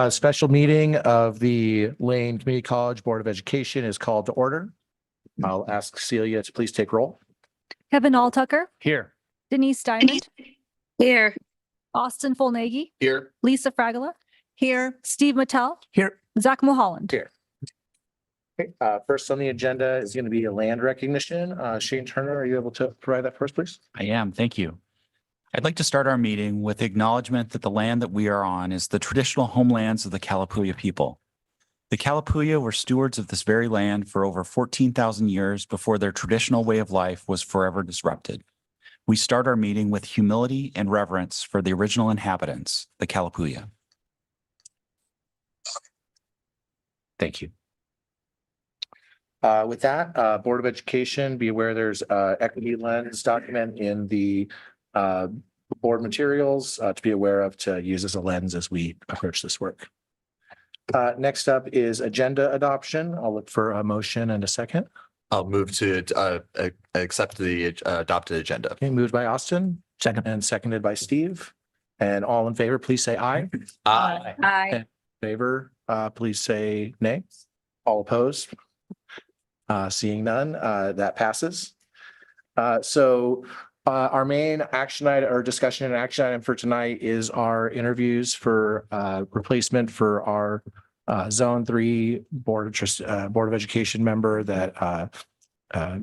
Special meeting of the Lane Community College Board of Education is called to order. I'll ask Celia to please take roll. Kevin Alltucker, Here. Denise Diamond, Here. Austin Fulnagi, Here. Lisa Fragola, Here. Steve Mattel, Here. Zach Mulholland. Here. Okay, first on the agenda is going to be a land recognition. Shane Turner, are you able to provide that first, please? I am. Thank you. I'd like to start our meeting with the acknowledgement that the land that we are on is the traditional homelands of the Kalapuya people. The Kalapuya were stewards of this very land for over 14,000 years before their traditional way of life was forever disrupted. We start our meeting with humility and reverence for the original inhabitants, the Kalapuya. Thank you. With that, Board of Education, be aware there's equity lens document in the board materials to be aware of, to use as a lens as we approach this work. Next up is agenda adoption. I'll look for a motion and a second. I'll move to accept the adopted agenda. Okay, moved by Austin, second, and seconded by Steve. And all in favor, please say aye. Aye. Aye. Favor, please say nay. All opposed? Seeing none, that passes. Our main action item or discussion and action item for tonight is our interviews for replacement for our Zone 3 Board of Education member that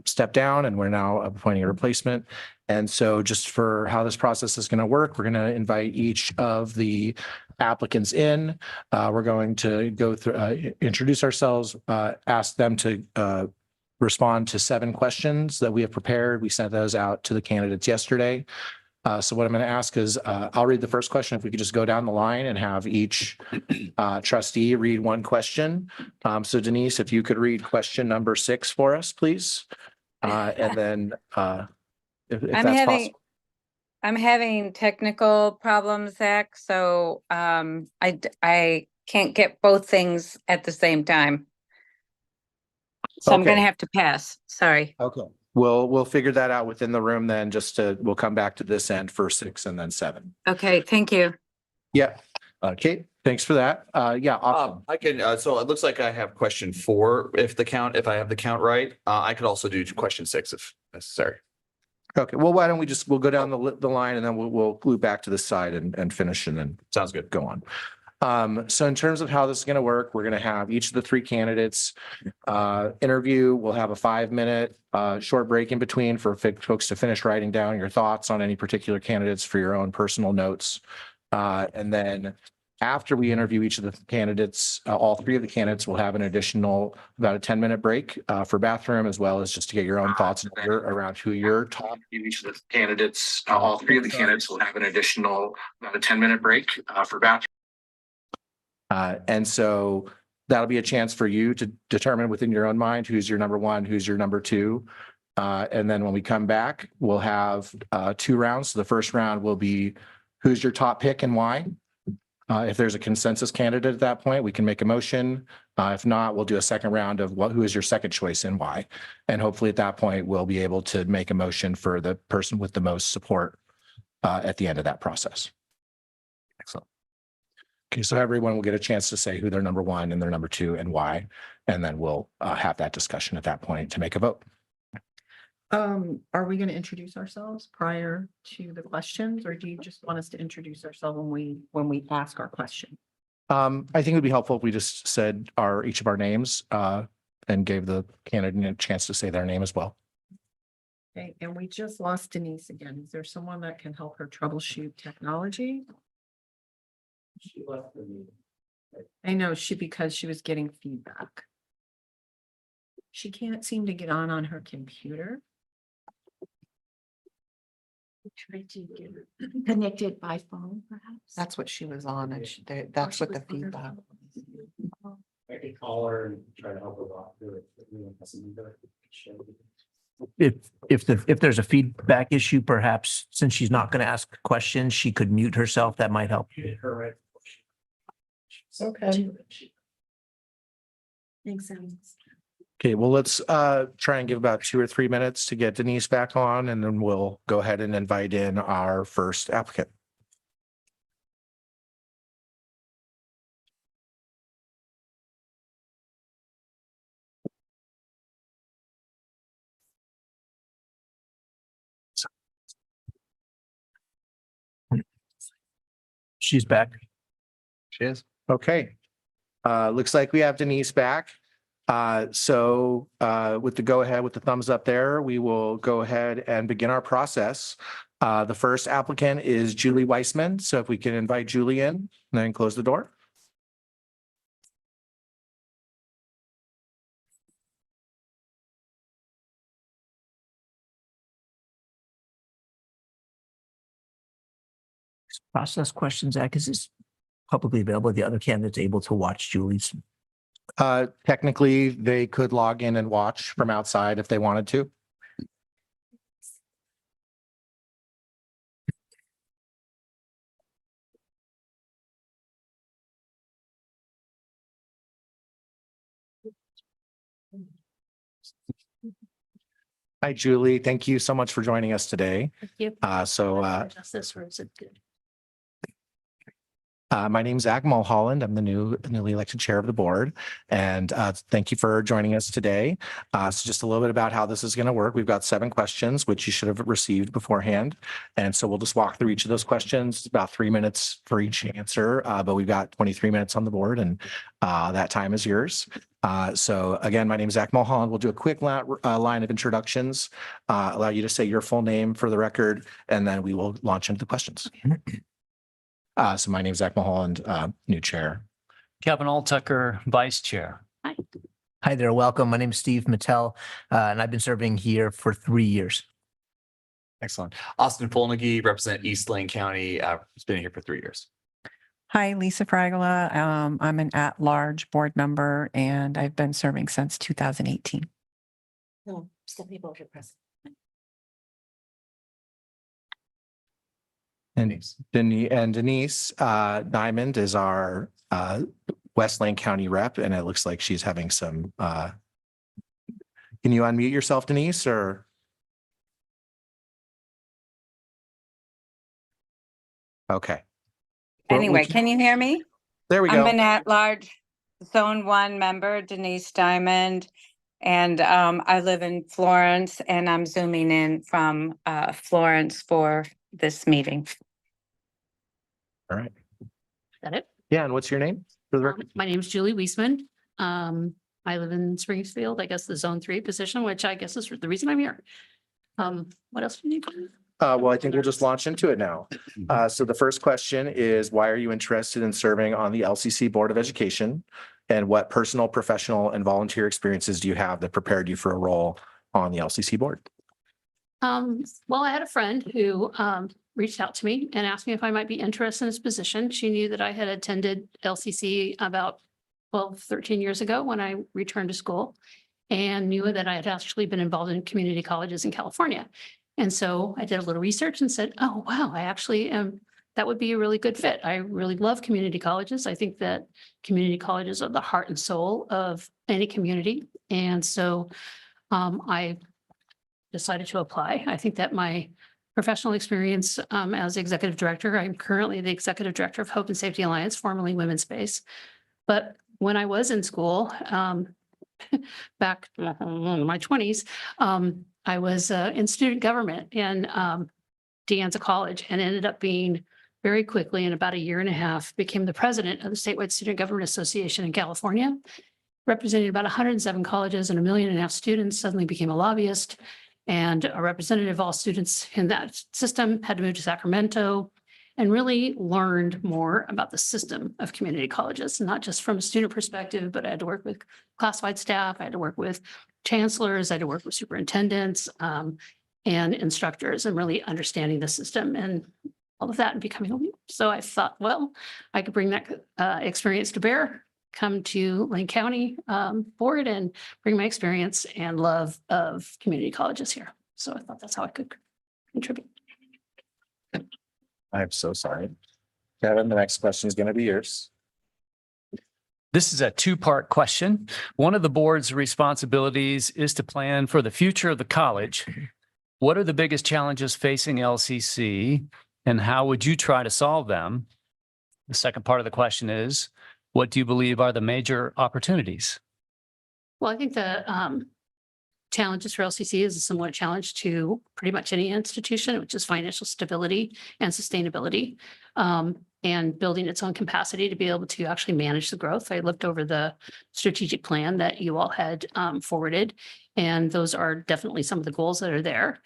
stepped down, and we're now appointing a replacement. And so just for how this process is going to work, we're going to invite each of the applicants in. We're going to go through, introduce ourselves, ask them to respond to 7 questions that we have prepared. We sent those out to the candidates yesterday. So what I'm going to ask is, I'll read the first question. If we could just go down the line and have each trustee read one question. So Denise, if you could read question number 6 for us, please. And then if that's possible. I'm having technical problems, Zach, so I can't get both things at the same time. So I'm going to have to pass. Sorry. Okay. We'll figure that out within the room then. We'll come back to this end for 6 and then 7. Okay. Thank you. Yeah. Okay. Thanks for that. Yeah. Awesome. I can. So it looks like I have question 4. If I have the count right, I could also do question 6 if necessary. Okay. Well, why don't we'll go down the line and then we'll loop back to this side and finish and then Sounds good. go on. So in terms of how this is going to work, we're going to have each of the 3 candidates interview. We'll have a 5-minute short break in between for folks to finish writing down your thoughts on any particular candidates for your own personal notes. And then after we interview each of the candidates, all 3 of the candidates will have an additional about a 10-minute break for bathroom, as well as just to get your own thoughts in order around who you're talking. Each of the candidates, all 3 of the candidates will have an additional about a 10-minute break for bathroom. And so that'll be a chance for you to determine within your own mind who's your number 1, who's your number 2. And then when we come back, we'll have 2 rounds. So the first round will be who's your top pick and why. If there's a consensus candidate at that point, we can make a motion. If not, we'll do a second round of who is your second choice and why. And hopefully at that point, we'll be able to make a motion for the person with the most support at the end of that process. Excellent. Okay, so everyone will get a chance to say who their number 1 and their number 2 and why, and then we'll have that discussion at that point to make a vote. Are we going to introduce ourselves prior to the questions, or do you just want us to introduce ourselves when we ask our question? I think it would be helpful if we just said each of our names and gave the candidate a chance to say their name as well. Okay, and we just lost Denise again. Is there someone that can help her troubleshoot technology? She left the meeting. I know because she was getting feedback. She can't seem to get on her computer. Try to get her connected by phone, perhaps. That's what she was on, and that's what the feedback. I could call her and try to help her walk through it. If there's a feedback issue, perhaps since she's not going to ask questions, she could mute herself. That might help. Okay. Makes sense. Okay, well, let's try and give about 2 or 3 minutes to get Denise back on, and then we'll go ahead and invite in our first applicant. She's back. She is. Okay. Looks like we have Denise back. So with the go ahead with the thumbs up there, we will go ahead and begin our process. The first applicant is Julie Weissman. So if we can invite Julie in and then close the door. Process questions, Zach, is this publicly available? Are the other candidates able to watch Julie's? Technically, they could log in and watch from outside if they wanted to. Hi, Julie. Thank you so much for joining us today. Thank you. Adjust this or is it good? My name is Zach Mulholland. I'm the newly elected chair of the board. And thank you for joining us today. So just a little bit about how this is going to work. We've got 7 questions, which you should have received beforehand. And so we'll just walk through each of those questions. It's about 3 minutes for each answer, but we've got 23 minutes on the board and that time is yours. So again, my name is Zach Mulholland. We'll do a quick line of introductions, allow you to say your full name for the record, and then we will launch into the questions. So my name is Zach Mulholland, new chair. Kevin Alltucker, Vice Chair. Hi there, welcome. My name is Steve Mattel, and I've been serving here for 3 years. Excellent. Austin Folnigy, represent East Lane County. Has been here for 3 years. Hi, Lisa Fragola. I'm an at-large board member and I've been serving since 2018. No, Stephanie Bolger present. And Denise Diamond is our West Lane County rep, and it looks like she's having some. Can you unmute yourself, Denise, or? Okay. Well, Anyway, can you hear me? There we I'm go. an at-large Zone 1 member, Denise Diamond. And I live in Florence and I'm zooming in from Florence for this meeting. All right. That it? Yeah, and what's your name for the record? My name is Julie Weissman. I live in Springfield, I guess the Zone 3 position, which I guess is the reason I'm here. What else do you need? Well, I think we'll just launch into it now. So the first question is, why are you interested in serving on the LCC Board of Education? And what personal, professional, and volunteer experiences do you have that prepared you for a role on the LCC board? Well, I had a friend who reached out to me and asked me if I might be interested in this position. She knew that I had attended LCC about 12, 13 years ago when I returned to school and knew that I had actually been involved in community colleges in California. And so I did a little research and said, oh, wow, I actually am. That would be a really good fit. I really love community colleges. I think that community colleges are the heart and soul of any community. And so I decided to apply. I think that my professional experience as executive director, I'm currently the executive director of Hope and Safety Alliance, formerly Women's Space. But when I was in school, back in my 20s, I was in student government in De Anza College and ended up being very quickly, in about a year and a half, became the president of the Statewide Student Government Association in California, representing about 107 colleges and 1.5 million students, suddenly became a lobbyist and a representative of all students in that system, had to move to Sacramento and really learned more about the system of community colleges, not just from a student perspective, but I had to work with classified staff, I had to work with chancellors, I had to work with superintendents and instructors and really understanding the system and all of that and becoming a leader. So I thought, well, I could bring that experience to bear, come to Lane County board and bring my experience and love of community colleges here. So I thought that's how I could contribute. I'm so sorry. Kevin, the next question is going to be yours. This is a 2-part question. One of the board's responsibilities is to plan for the future of the college. What are the biggest challenges facing LCC and how would you try to solve them? The second part of the question is, what do you believe are the major opportunities? Well, I think the challenges for LCC is a similar challenge to pretty much any institution, which is financial stability and sustainability. And and building its own capacity to be able to actually manage the growth. I looked over the strategic plan that you all had forwarded, and those are definitely some of the goals that are there.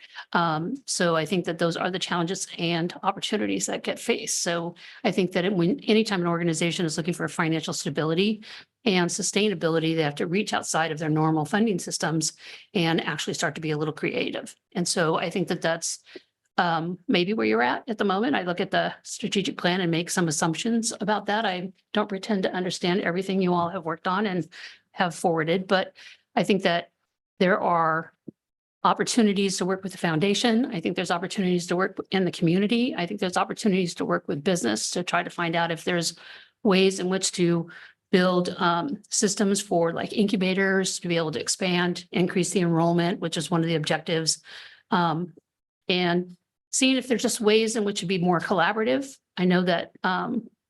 So I think that those are the challenges and opportunities that get faced. So I think that anytime an organization is looking for financial stability and sustainability, they have to reach outside of their normal funding systems and actually start to be a little creative. And so I think that that's maybe where you're at the moment. I look at the strategic plan and make some assumptions about that. I don't pretend to understand everything you all have worked on and have forwarded, but I think that there are opportunities to work with the foundation. I think there's opportunities to work in the community. I think there's opportunities to work with business to try to find out if there's ways in which to build systems for like incubators to be able to expand, increase the enrollment, which is one of the objectives. And seeing if there's just ways in which to be more collaborative. I know that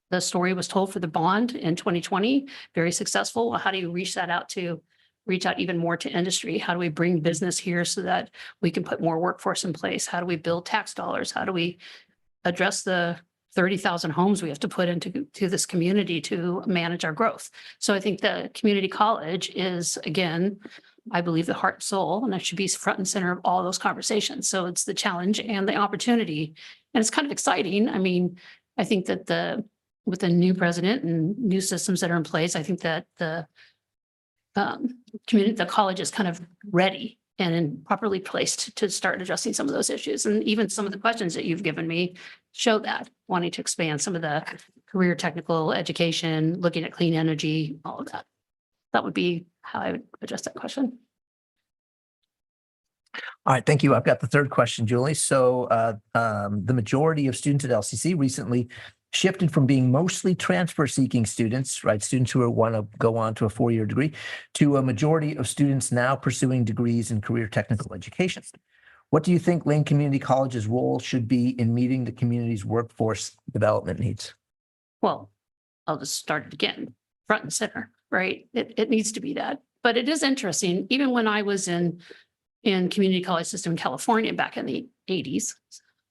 the story was told for the bond in 2020, very successful. How do you reach out even more to industry? How do we bring business here so that we can put more workforce in place? How do we build tax dollars? How do we address the 30,000 homes we have to put into this community to manage our growth? So I think the community college is, again, I believe, the heart and soul, and that should be front and center of all those conversations. So it's the challenge and the opportunity. And it's kind of exciting. I mean, I think that with the new president and new systems that are in place, I think that the college is kind of ready and properly placed to start addressing some of those issues. And even some of the questions that you've given me show that, wanting to expand some of the career technical education, looking at clean energy, all of that. That would be how I would address that question. All right, thank you. I've got the third question, Julie. So the majority of students at LCC recently shifted from being mostly transfer-seeking students, right, students who want to go on to a four-year degree, to a majority of students now pursuing degrees in career technical education. What do you think Lane Community College's role should be in meeting the community's workforce development needs? Well, I'll just start it again, front and center, right? It needs to be that. But it is interesting, even when I was in community college system in California back in the 80s,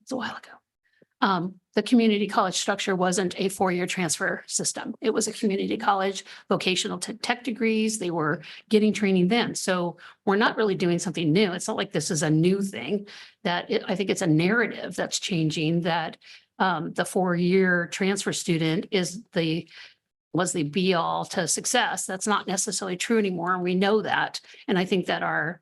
it's a while ago. The community college structure wasn't a four-year transfer system. It was a community college, vocational tech degrees. They were getting training then. So we're not really doing something new. It's not like this is a new thing. I think it's a narrative that's changing, that the four-year transfer student was the be-all to success. That's not necessarily true anymore. And we know that. And I think that our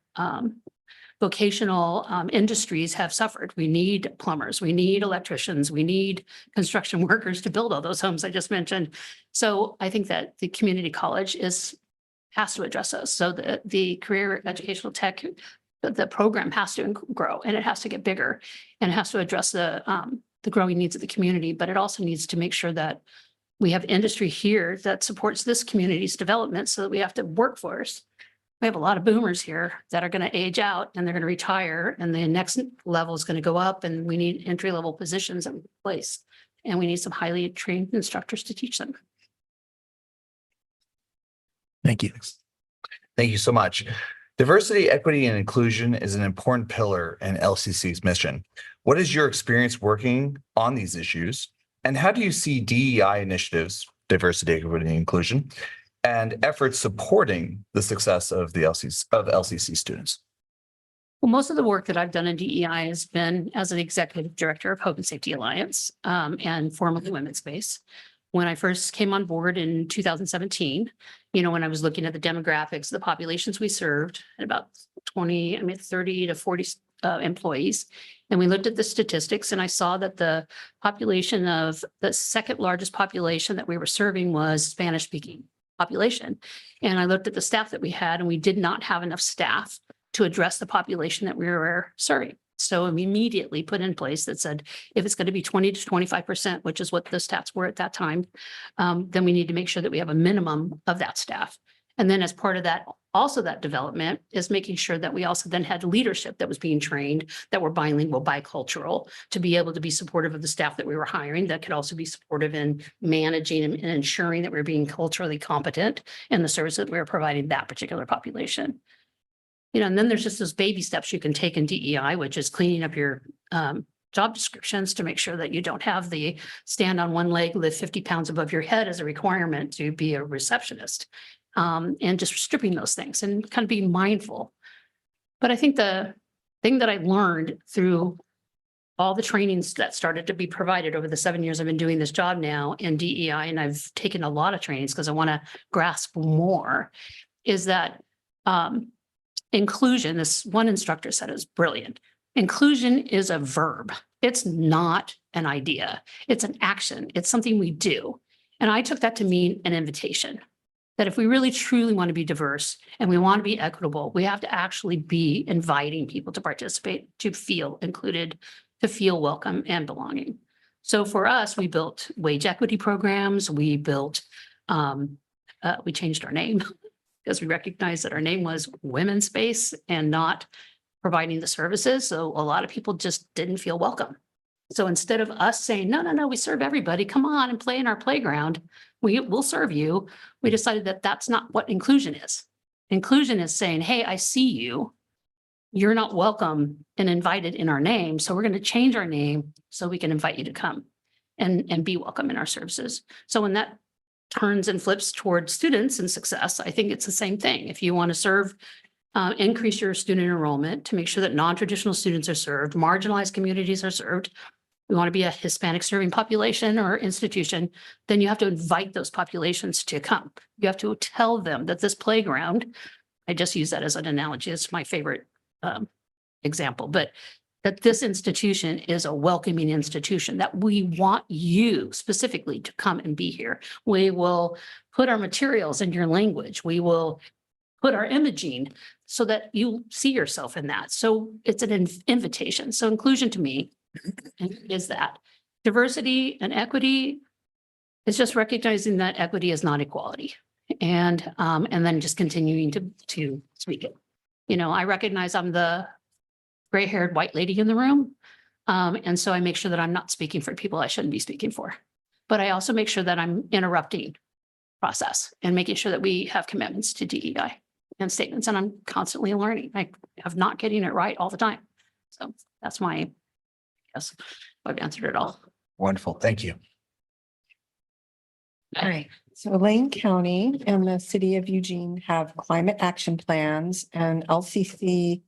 vocational industries have suffered. We need plumbers, we need electricians, we need construction workers to build all those homes I just mentioned. So I think that the community college has to address those. So the career educational tech, the program has to grow, and it has to get bigger, and it has to address the growing needs of the community. But it also needs to make sure that we have industry here that supports this community's development, so that we have to workforce. We have a lot of boomers here that are going to age out and they're going to retire, and the next level is going to go up, and we need entry-level positions in place, and we need some highly trained instructors to teach them. Thank you. Thank you so much. Diversity, equity, and inclusion is an important pillar in LCC's mission. What is your experience working on these issues, and how do you see DEI initiatives, diversity, equity, and inclusion, and efforts supporting the success of the LCC students? Well, most of the work that I've done in DEI has been as an executive director of Hope and Safety Alliance, and formerly Women's Space. When I first came on board in 2017, when I was looking at the demographics, the populations we served, at about 30 to 40 employees. And we looked at the statistics, and I saw that the population of the second largest population that we were serving was Spanish speaking population. And I looked at the staff that we had, and we did not have enough staff to address the population that we were serving. So we immediately put in place that said, if it's going to be 20 to 25%, which is what the stats were at that time, then we need to make sure that we have a minimum of that staff. And then as part of that, also that development is making sure that we also then had leadership that was being trained, that were bilingual, bicultural, to be able to be supportive of the staff that we were hiring, that could also be supportive in managing and ensuring that we're being culturally competent in the service that we were providing that particular population. And then there's just those baby steps you can take in DEI, which is cleaning up your job descriptions to make sure that you don't have the stand on one leg, lift 50 pounds above your head as a requirement to be a receptionist. And just stripping those things and kind of being mindful. But I think the thing that I learned through all the trainings that started to be provided over the 7 years I've been doing this job now in DEI, and I've taken a lot of trainings because I want to grasp more, is that inclusion, this one instructor said it was brilliant. Inclusion is a verb. It's not an idea. It's an action. It's something we do. And I took that to mean an invitation. That if we really truly want to be diverse and we want to be equitable, we have to actually be inviting people to participate, to feel included, to feel welcome and belonging. So for us, we built wage equity programs. We built, we changed our name because we recognized that our name was Women's Space and not providing the services. So a lot of people just didn't feel welcome. So instead of us saying, no, we serve everybody, come on and play in our playground, we'll serve you. We decided that that's not what inclusion is. Inclusion is saying, hey, I see you. You're not welcome and invited in our name. So we're going to change our name so we can invite you to come and be welcome in our services. So when that turns and flips towards students and success, I think it's the same thing. If you want to serve, increase your student enrollment to make sure that non-traditional students are served, marginalized communities are served, we want to be a Hispanic serving population or institution, then you have to invite those populations to come. You have to tell them that this playground, I just use that as an analogy, it's my favorite example, but that this institution is a welcoming institution, that we want you specifically to come and be here. We will put our materials in your language. We will put our imaging so that you see yourself in that. So it's an invitation. So inclusion to me is that diversity and equity is just recognizing that equity is not equality, and then just continuing to speak it. You know, I recognize I'm the gray-haired white lady in the room, and so I make sure that I'm not speaking for people I shouldn't be speaking for. But I also make sure that I'm interrupting process and making sure that we have commitments to DEI and statements. And I'm constantly learning. I have not getting it right all the time. So that's my. Yes, I've answered it all. Wonderful. Thank you. All right. So Lane County and the city of Eugene have climate action plans, and LCC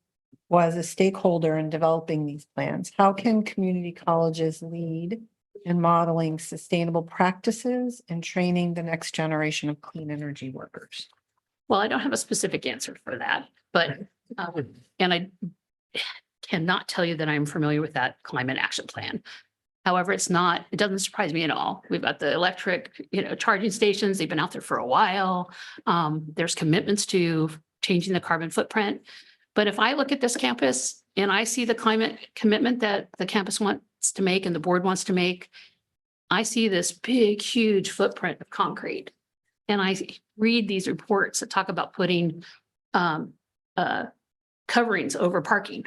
was a stakeholder in developing these plans. How can community colleges lead in modeling sustainable practices and training the next generation of clean energy workers? Well, I don't have a specific answer for that, but, and I cannot tell you that I'm familiar with that climate action plan. However, it doesn't surprise me at all. We've got the electric, charging stations. They've been out there for a while. There's commitments to changing the carbon footprint. But if I look at this campus and I see the climate commitment that the campus wants to make and the board wants to make, I see this big, huge footprint of concrete. And I read these reports that talk about putting coverings over parking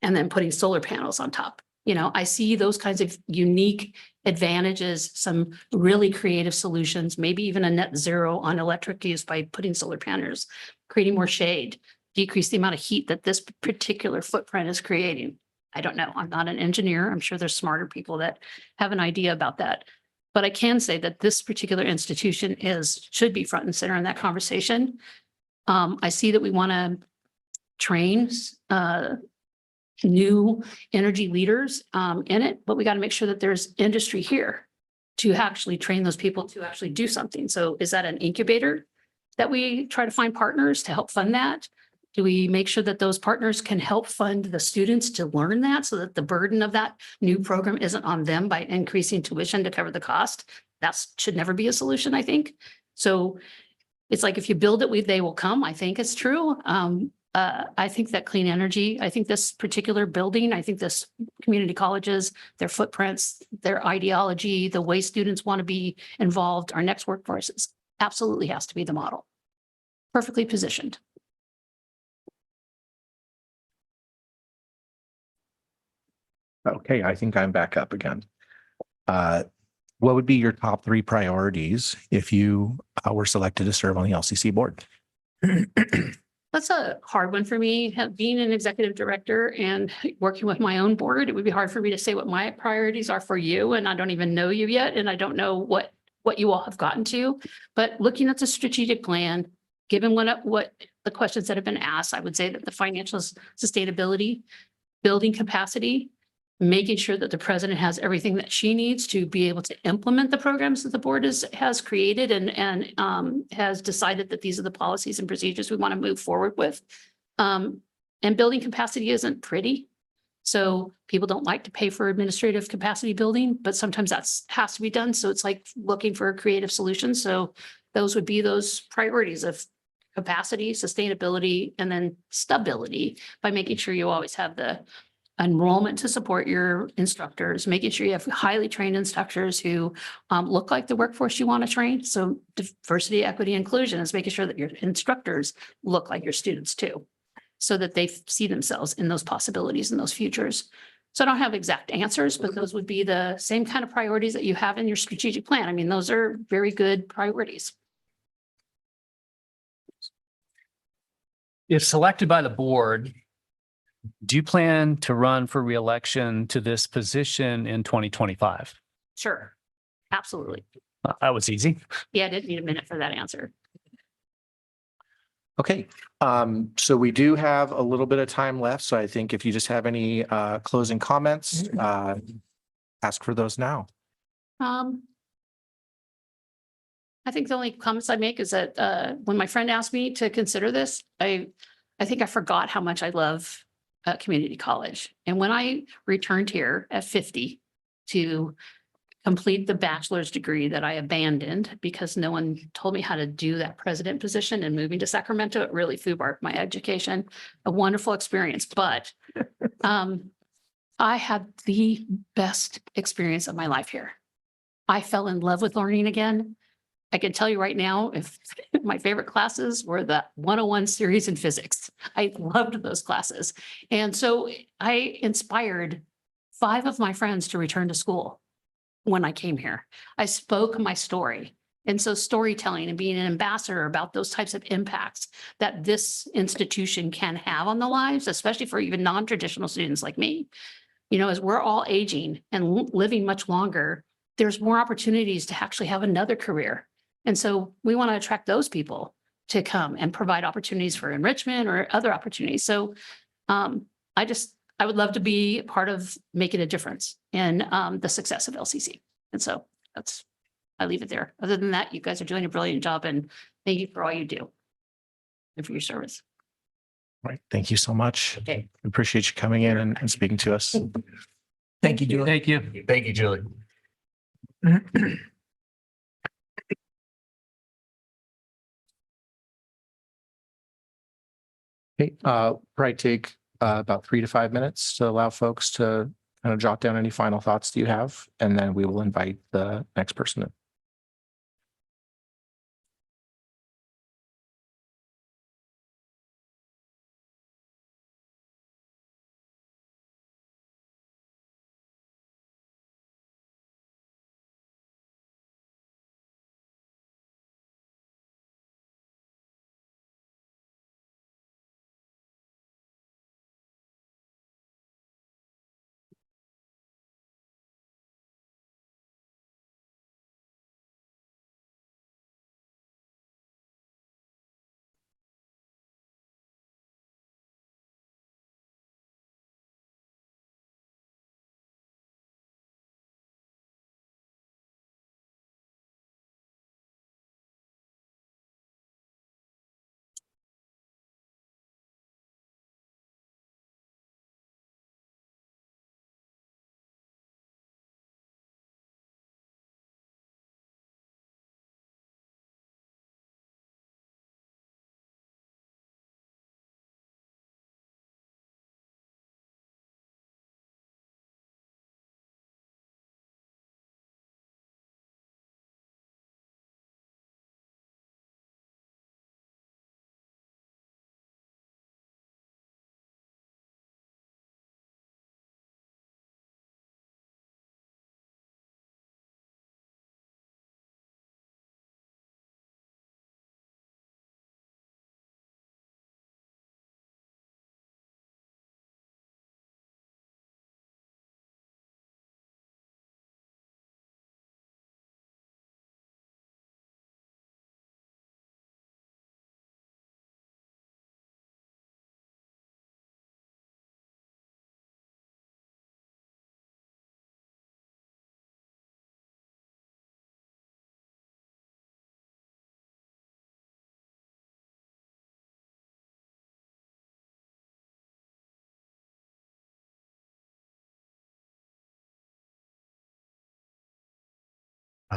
and then putting solar panels on top. I see those kinds of unique advantages, some really creative solutions, maybe even a net zero on electric use by putting solar panels, creating more shade, decrease the amount of heat that this particular footprint is creating. I don't know. I'm not an engineer. I'm sure there's smarter people that have an idea about that. But I can say that this particular institution should be front and center in that conversation. I see that we want to train new energy leaders in it, but we got to make sure that there's industry here to actually train those people to actually do something. So is that an incubator that we try to find partners to help fund that? Do we make sure that those partners can help fund the students to learn that so that the burden of that new program isn't on them by increasing tuition to cover the cost? That should never be a solution, I think. So it's like, if you build it, they will come. I think it's true. I think that clean energy, I think this particular building, I think this community colleges, their footprints, their ideology, the way students want to be involved, our next workforces absolutely has to be the model. Perfectly positioned. Okay, I think I'm back up again. What would be your top 3 priorities if you were selected to serve on the LCC board? That's a hard one for me. Being an executive director and working with my own board, it would be hard for me to say what my priorities are for you, and I don't even know you yet, and I don't know what you all have gotten to. But looking at the strategic plan, given what the questions that have been asked, I would say that the financial sustainability, building capacity, making sure that the president has everything that she needs to be able to implement the programs that the board has created and has decided that these are the policies and procedures we want to move forward with. And building capacity isn't pretty. So people don't like to pay for administrative capacity building, but sometimes that's has to be done. So it's like looking for creative solutions. So those would be those priorities of capacity, sustainability, and then stability by making sure you always have the enrollment to support your instructors, making sure you have highly trained instructors who look like the workforce you want to train. So diversity, equity, inclusion is making sure that your instructors look like your students too, so that they see themselves in those possibilities and those futures. So I don't have exact answers, but those would be the same kind of priorities that you have in your strategic plan. I mean, those are very good priorities. If selected by the board, do you plan to run for reelection to this position in 2025? Sure, absolutely. That was easy. Yeah, I didn't need a minute for that answer. Okay, so we do have a little bit of time left. So I think if you just have any closing comments, ask for those now. I think the only comments I make is that when my friend asked me to consider this, I think I forgot how much I love community college. And when I returned here at 50 to complete the bachelor's degree that I abandoned because no one told me how to do that president position, and moving to Sacramento, it really foobarred my education. A wonderful experience, but I had the best experience of my life here. I fell in love with learning again. I can tell you right now, if my favorite classes were the 101 series in physics. I loved those classes. And so I inspired 5 of my friends to return to school when I came here. I spoke my story. And so storytelling and being an ambassador about those types of impacts that this institution can have on the lives, especially for even non-traditional students like me, you know, as we're all aging and living much longer, there's more opportunities to actually have another career. And so we want to attract those people to come and provide opportunities for enrichment or other opportunities. So I would love to be part of making a difference in the success of LCC. And so I leave it there. Other than that, you guys are doing a brilliant job, and thank you for all you do and for your service. Right. Thank you so much. Okay. We appreciate you coming in and speaking to us. Thank you, Julie. Thank you. Thank you, Julie. Okay, probably take about 3 to 5 minutes to allow folks to kind of jot down any final thoughts that you have, and then we will invite the next person.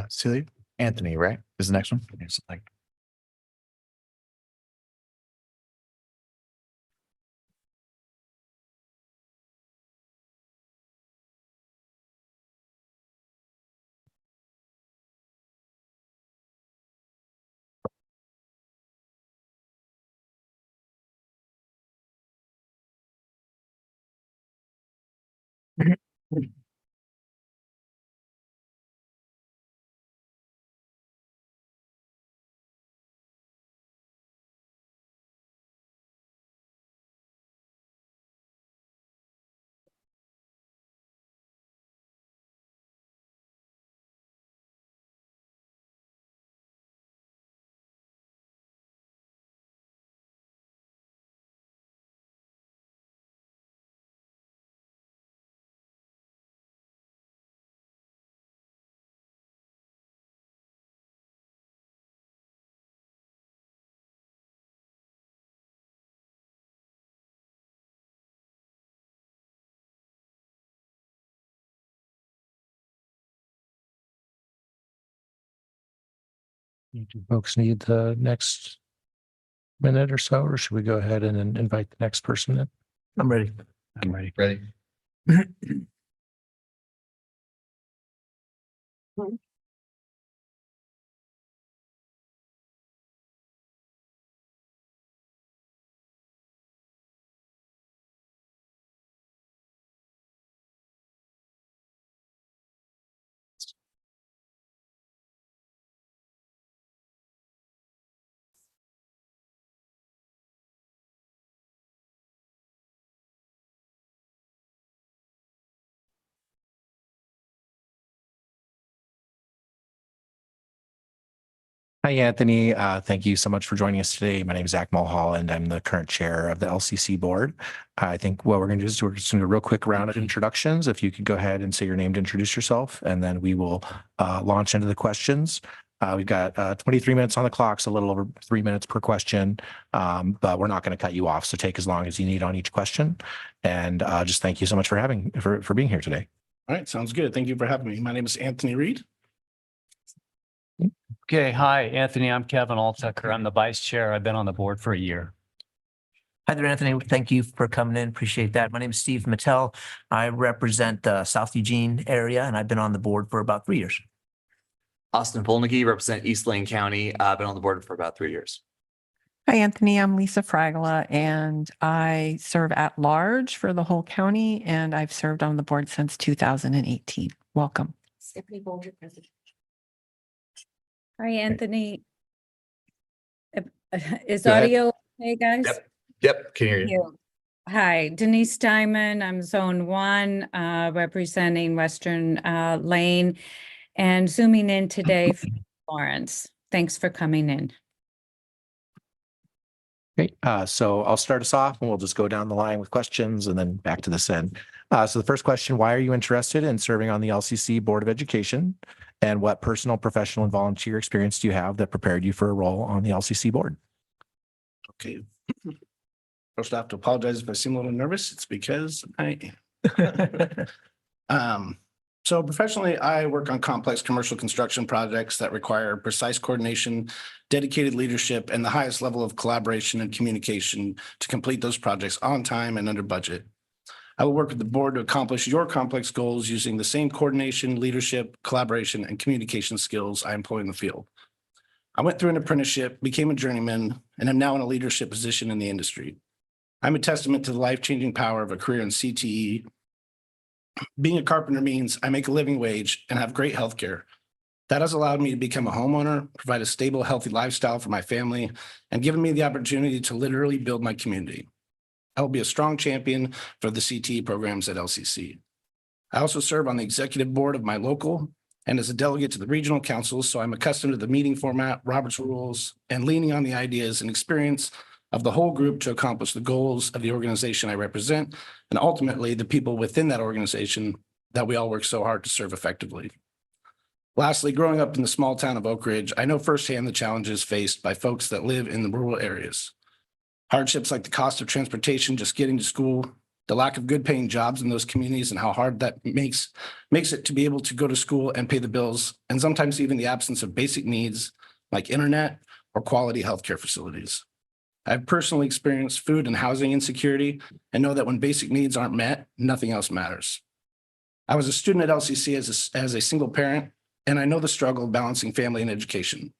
Celia, Anthony, right? Is the next one? Yes, like- Do folks need the next minute or so, or should we go ahead and then invite the next person in? I'm ready. I'm ready. Ready? Hi, Anthony. Thank you so much for joining us today. My name is Zach Mulholland. I'm the current chair of the LCC board. I think what we're going to do is we're just going to do a real quick round of introductions. If you could go ahead and say your name to introduce yourself, and then we will launch into the questions. We've got 23 minutes on the clock, so a little over 3 minutes per question, but we're not going to cut you off. So take as long as you need on each question. And just thank you so much for being here today. All right, sounds good. Thank you for having me. My name is Anthony Reed. Okay, hi, Anthony. I'm Kevin Altucker. I'm the vice chair. I've been on the board for a year. Hi there, Anthony. Thank you for coming in. Appreciate that. My name is Steve Mattel. I represent the South Eugene area, and I've been on the board for about 3 years. Austin Polnicky, represent East Lane County. I've been on the board for about 3 years. Hi, Anthony. I'm Lisa Fragola, and I serve at large for the whole county, and I've served on the board since 2018. Welcome. Stephanie Bolger, president. Hi, Anthony. Is Go ahead. audio okay, guys? Yep, can hear you. You. Hi, Denise Diamond. I'm Zone 1, representing Western Lane and zooming in today from Lawrence. Thanks for coming in. Okay, so I'll start us off and we'll just go down the line with questions and then back to this end. So the first question, why are you interested in serving on the LCC Board of Education? And what personal, professional, and volunteer experience do you have that prepared you for a role on the LCC board? Okay. First, I have to apologize if I seem a little nervous. It's because I am. So professionally, I work on complex commercial construction projects that require precise coordination, dedicated leadership, and the highest level of collaboration and communication to complete those projects on time and under budget. I will work with the board to accomplish your complex goals using the same coordination, leadership, collaboration, and communication skills I employ in the field. I went through an apprenticeship, became a journeyman, and am now in a leadership position in the industry. I'm a testament to the life-changing power of a career in CTE. Being a carpenter means I make a living wage and have great health care. That has allowed me to become a homeowner, provide a stable, healthy lifestyle for my family, and given me the opportunity to literally build my community. I will be a strong champion for the CTE programs at LCC. I also serve on the executive board of my local and as a delegate to the regional councils, so I'm accustomed to the meeting format, Robert's rules, and leaning on the ideas and experience of the whole group to accomplish the goals of the organization I represent, and ultimately the people within that organization that we all work so hard to serve effectively. Lastly, growing up in the small town of Oak Ridge, I know firsthand the challenges faced by folks that live in the rural areas. Hardships like the cost of transportation just getting to school, the lack of good paying jobs in those communities and how hard that makes it to be able to go to school and pay the bills, and sometimes even the absence of basic needs like internet or quality healthcare facilities. I've personally experienced food and housing insecurity and know that when basic needs aren't met, nothing else matters. I was a student at LCC as a single parent, and I know the struggle of balancing family and education.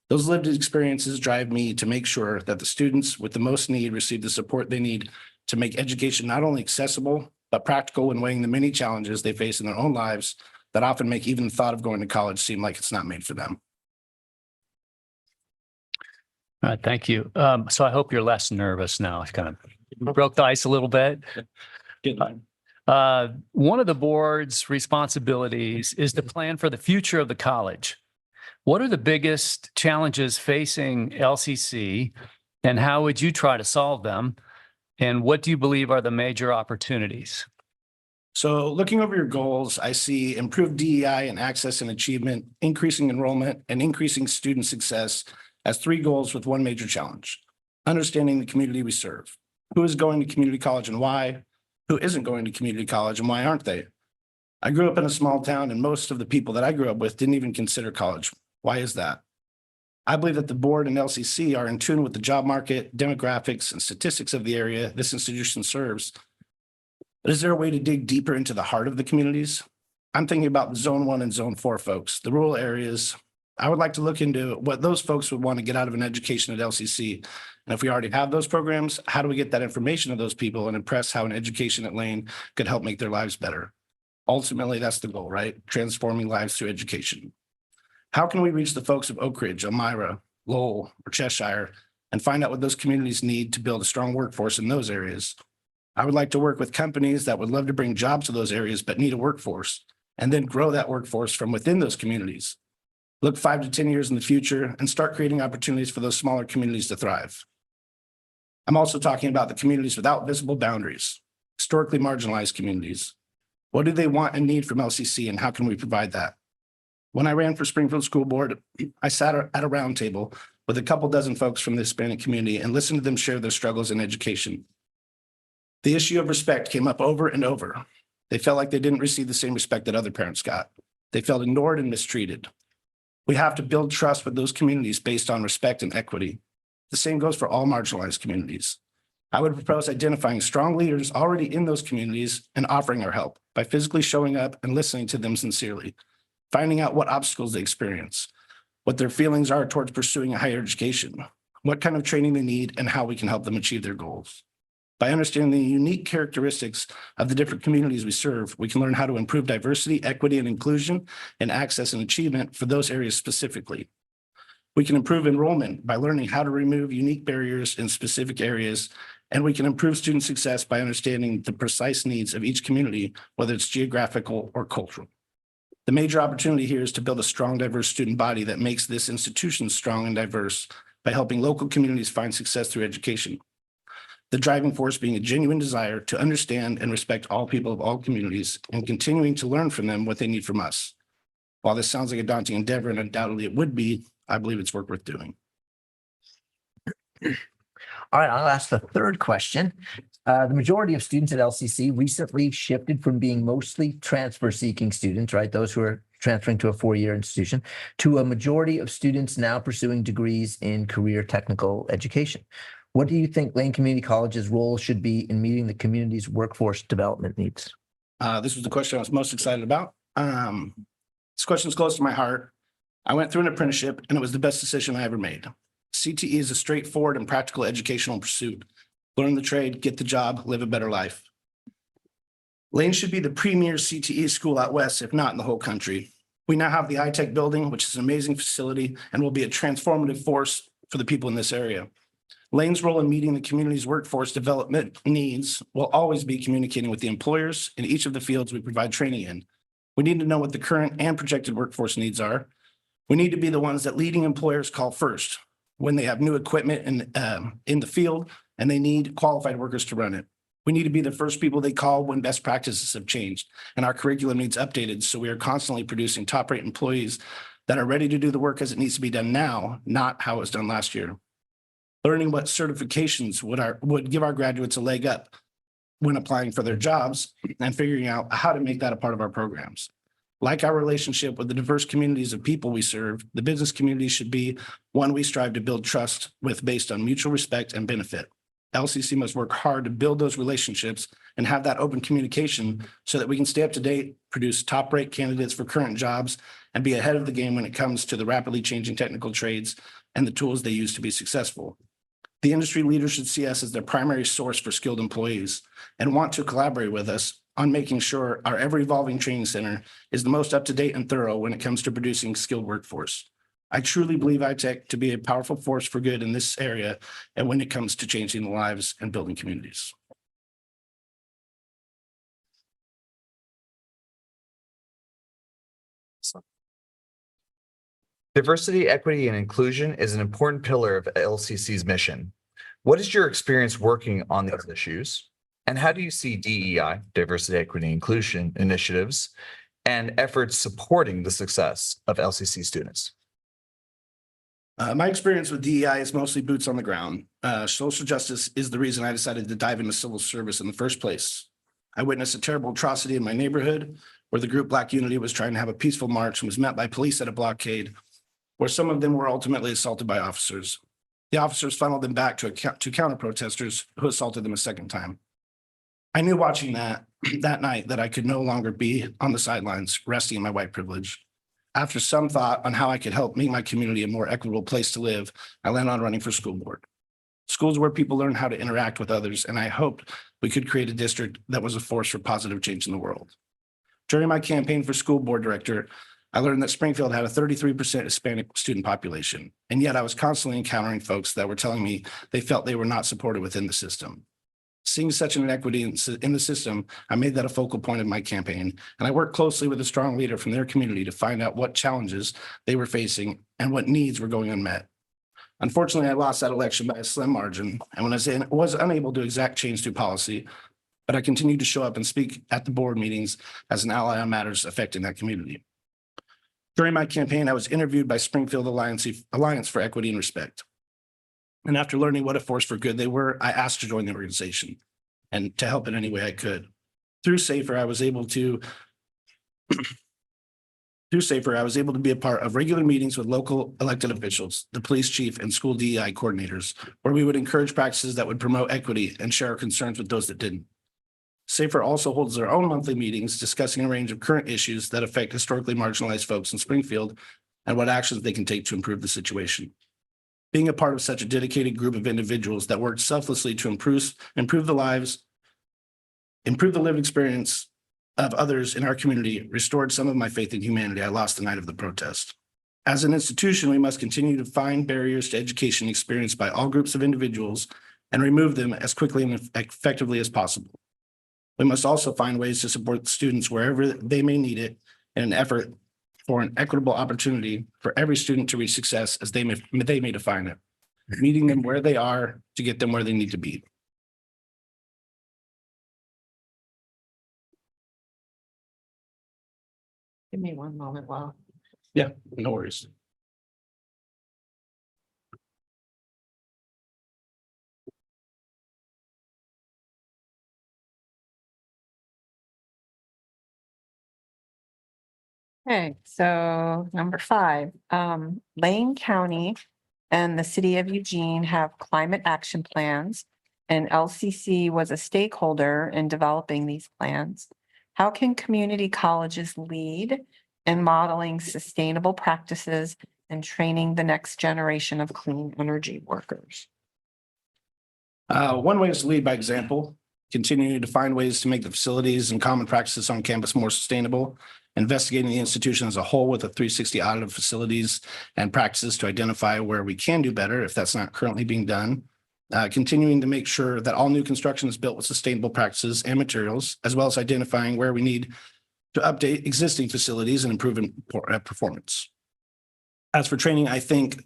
Those lived experiences drive me to make sure that the students with the most need receive the support they need to make education not only accessible, but practical when weighing the many challenges they face in their own lives that often make even the thought of going to college seem like it's not made for them. All right, thank you. So I hope you're less nervous now. I kind of broke the ice a little bit. One of the board's responsibilities is to plan for the future of the college. What are the biggest challenges facing LCC, and how would you try to solve them? And what do you believe are the major opportunities? So looking over your goals, I see improved DEI and access and achievement, increasing enrollment, and increasing student success as 3 goals with one major challenge: understanding the community we serve. Who is going to community college and why? Who isn't going to community college and why aren't they? I grew up in a small town, and most of the people that I grew up with didn't even consider college. Why is that? I believe that the board and LCC are in tune with the job market, demographics, and statistics of the area this institution serves. But is there a way to dig deeper into the heart of the communities? I'm thinking about the Zone 1 and Zone 4 folks, the rural areas. I would like to look into what those folks would want to get out of an education at LCC. And if we already have those programs, how do we get that information to those people and impress how an education at Lane could help make their lives better? Ultimately, that's the goal, right? Transforming lives through education. How can we reach the folks of Oak Ridge, Elmira, Lowell, or Cheshire and find out what those communities need to build a strong workforce in those areas? I would like to work with companies that would love to bring jobs to those areas but need a workforce, and then grow that workforce from within those communities. Look 5 to 10 years in the future and start creating opportunities for those smaller communities to thrive. I'm also talking about the communities without visible boundaries, historically marginalized communities. What do they want and need from LCC, and how can we provide that? When I ran for Springfield School Board, I sat at a round table with a couple dozen folks from the Hispanic community and listened to them share their struggles in education. The issue of respect came up over and over. They felt like they didn't receive the same respect that other parents got. They felt ignored and mistreated. We have to build trust with those communities based on respect and equity. The same goes for all marginalized communities. I would propose identifying strong leaders already in those communities and offering our help by physically showing up and listening to them sincerely, finding out what obstacles they experience, what their feelings are towards pursuing a higher education, what kind of training they need, and how we can help them achieve their goals. By understanding the unique characteristics of the different communities we serve, we can learn how to improve diversity, equity, and inclusion, and access and achievement for those areas specifically. We can improve enrollment by learning how to remove unique barriers in specific areas, and we can improve student success by understanding the precise needs of each community, whether it's geographical or cultural. The major opportunity here is to build a strong, diverse student body that makes this institution strong and diverse by helping local communities find success through education. The driving force being a genuine desire to understand and respect all people of all communities and continuing to learn from them what they need from us. While this sounds like a daunting endeavor, and undoubtedly it would be, I believe it's work worth doing. All right, I'll ask the third question. The majority of students at LCC recently shifted from being mostly transfer-seeking students, right? Those who are transferring to a 4-year institution, to a majority of students now pursuing degrees in career technical education. What do you think Lane Community College's role should be in meeting the community's workforce development needs? This was the question I was most excited about. This question is close to my heart. I went through an apprenticeship, and it was the best decision I ever made. CTE is a straightforward and practical educational pursuit. Learn the trade, get the job, live a better life. Lane should be the premier CTE school out west, if not in the whole country. We now have the iTech building, which is an amazing facility and will be a transformative force for the people in this area. Lane's role in meeting the community's workforce development needs will always be communicating with the employers in each of the fields we provide training in. We need to know what the current and projected workforce needs are. We need to be the ones that leading employers call first when they have new equipment in the field and they need qualified workers to run it. We need to be the first people they call when best practices have changed and our curriculum needs updated, so we are constantly producing top-rate employees that are ready to do the work as it needs to be done now, not how it was done last year. Learning what certifications would give our graduates a leg up. when applying for their jobs and figuring out how to make that a part of our programs. Like our relationship with the diverse communities of people we serve, the business community should be one we strive to build trust with based on mutual respect and benefit. LCC must work hard to build those relationships and have that open communication so that we can stay up to date, produce top-rate candidates for current jobs, and be ahead of the game when it comes to the rapidly changing technical trades and the tools they use to be successful. The industry leaders should see us as their primary source for skilled employees and want to collaborate with us on making sure our ever-evolving training center is the most up-to-date and thorough when it comes to producing skilled workforce. I truly believe iTech to be a powerful force for good in this area and when it comes to changing the lives and building communities. Diversity, equity, and inclusion is an important pillar of LCC's mission. What is your experience working on these issues? And how do you see DEI, diversity, equity, and inclusion initiatives, and efforts supporting the success of LCC students? My experience with DEI is mostly boots on the ground. Social justice is the reason I decided to dive into civil service in the first place. I witnessed a terrible atrocity in my neighborhood where the group Black Unity was trying to have a peaceful march and was met by police at a blockade, where some of them were ultimately assaulted by officers. The officers funneled them back to counter protesters who assaulted them a second time. I knew watching that night that I could no longer be on the sidelines resting in my white privilege. After some thought on how I could help make my community a more equitable place to live, I landed on running for school board. Schools where people learn how to interact with others, and I hoped we could create a district that was a force for positive change in the world. During my campaign for school board director, I learned that Springfield had a 33% Hispanic student population, and yet I was constantly encountering folks that were telling me they felt they were not supported within the system. Seeing such an inequity in the system, I made that a focal point of my campaign, and I worked closely with a strong leader from their community to find out what challenges they were facing and what needs were going unmet. Unfortunately, I lost that election by a slim margin, and when I was unable to exact change through policy, but I continued to show up and speak at the board meetings as an ally on matters affecting that community. During my campaign, I was interviewed by Springfield Alliance for Equity and Respect. And after learning what a force for good they were, I asked to join the organization and to help in any way I could. Through SAFER, I was able to be a part of regular meetings with local elected officials, the police chief, and school DEI coordinators, where we would encourage practices that would promote equity and share our concerns with those that didn't. SAFER also holds their own monthly meetings discussing a range of current issues that affect historically marginalized folks in Springfield and what actions they can take to improve the situation. Being a part of such a dedicated group of individuals that work selflessly to improve the lived experience of others in our community restored some of my faith in humanity I lost the night of the protest. As an institution, we must continue to find barriers to education experienced by all groups of individuals and remove them as quickly and effectively as possible. We must also find ways to support students wherever they may need it in an effort for an equitable opportunity for every student to reach success as they may define it, meeting them where they are to get them where they need to be. Give me one moment while. Yeah, no worries. Okay, so number 5, Lane County and the city of Eugene have climate action plans, and LCC was a stakeholder in developing these plans. How can community colleges lead in modeling sustainable practices and training the next generation of clean energy workers? One way is to lead by example, continuing to find ways to make the facilities and common practices on campus more sustainable, investigating the institution as a whole with a 360 audit of facilities and practices to identify where we can do better if that's not currently being done. Continuing to make sure that all new construction is built with sustainable practices and materials, as well as identifying where we need to update existing facilities and improve performance. As for training, I think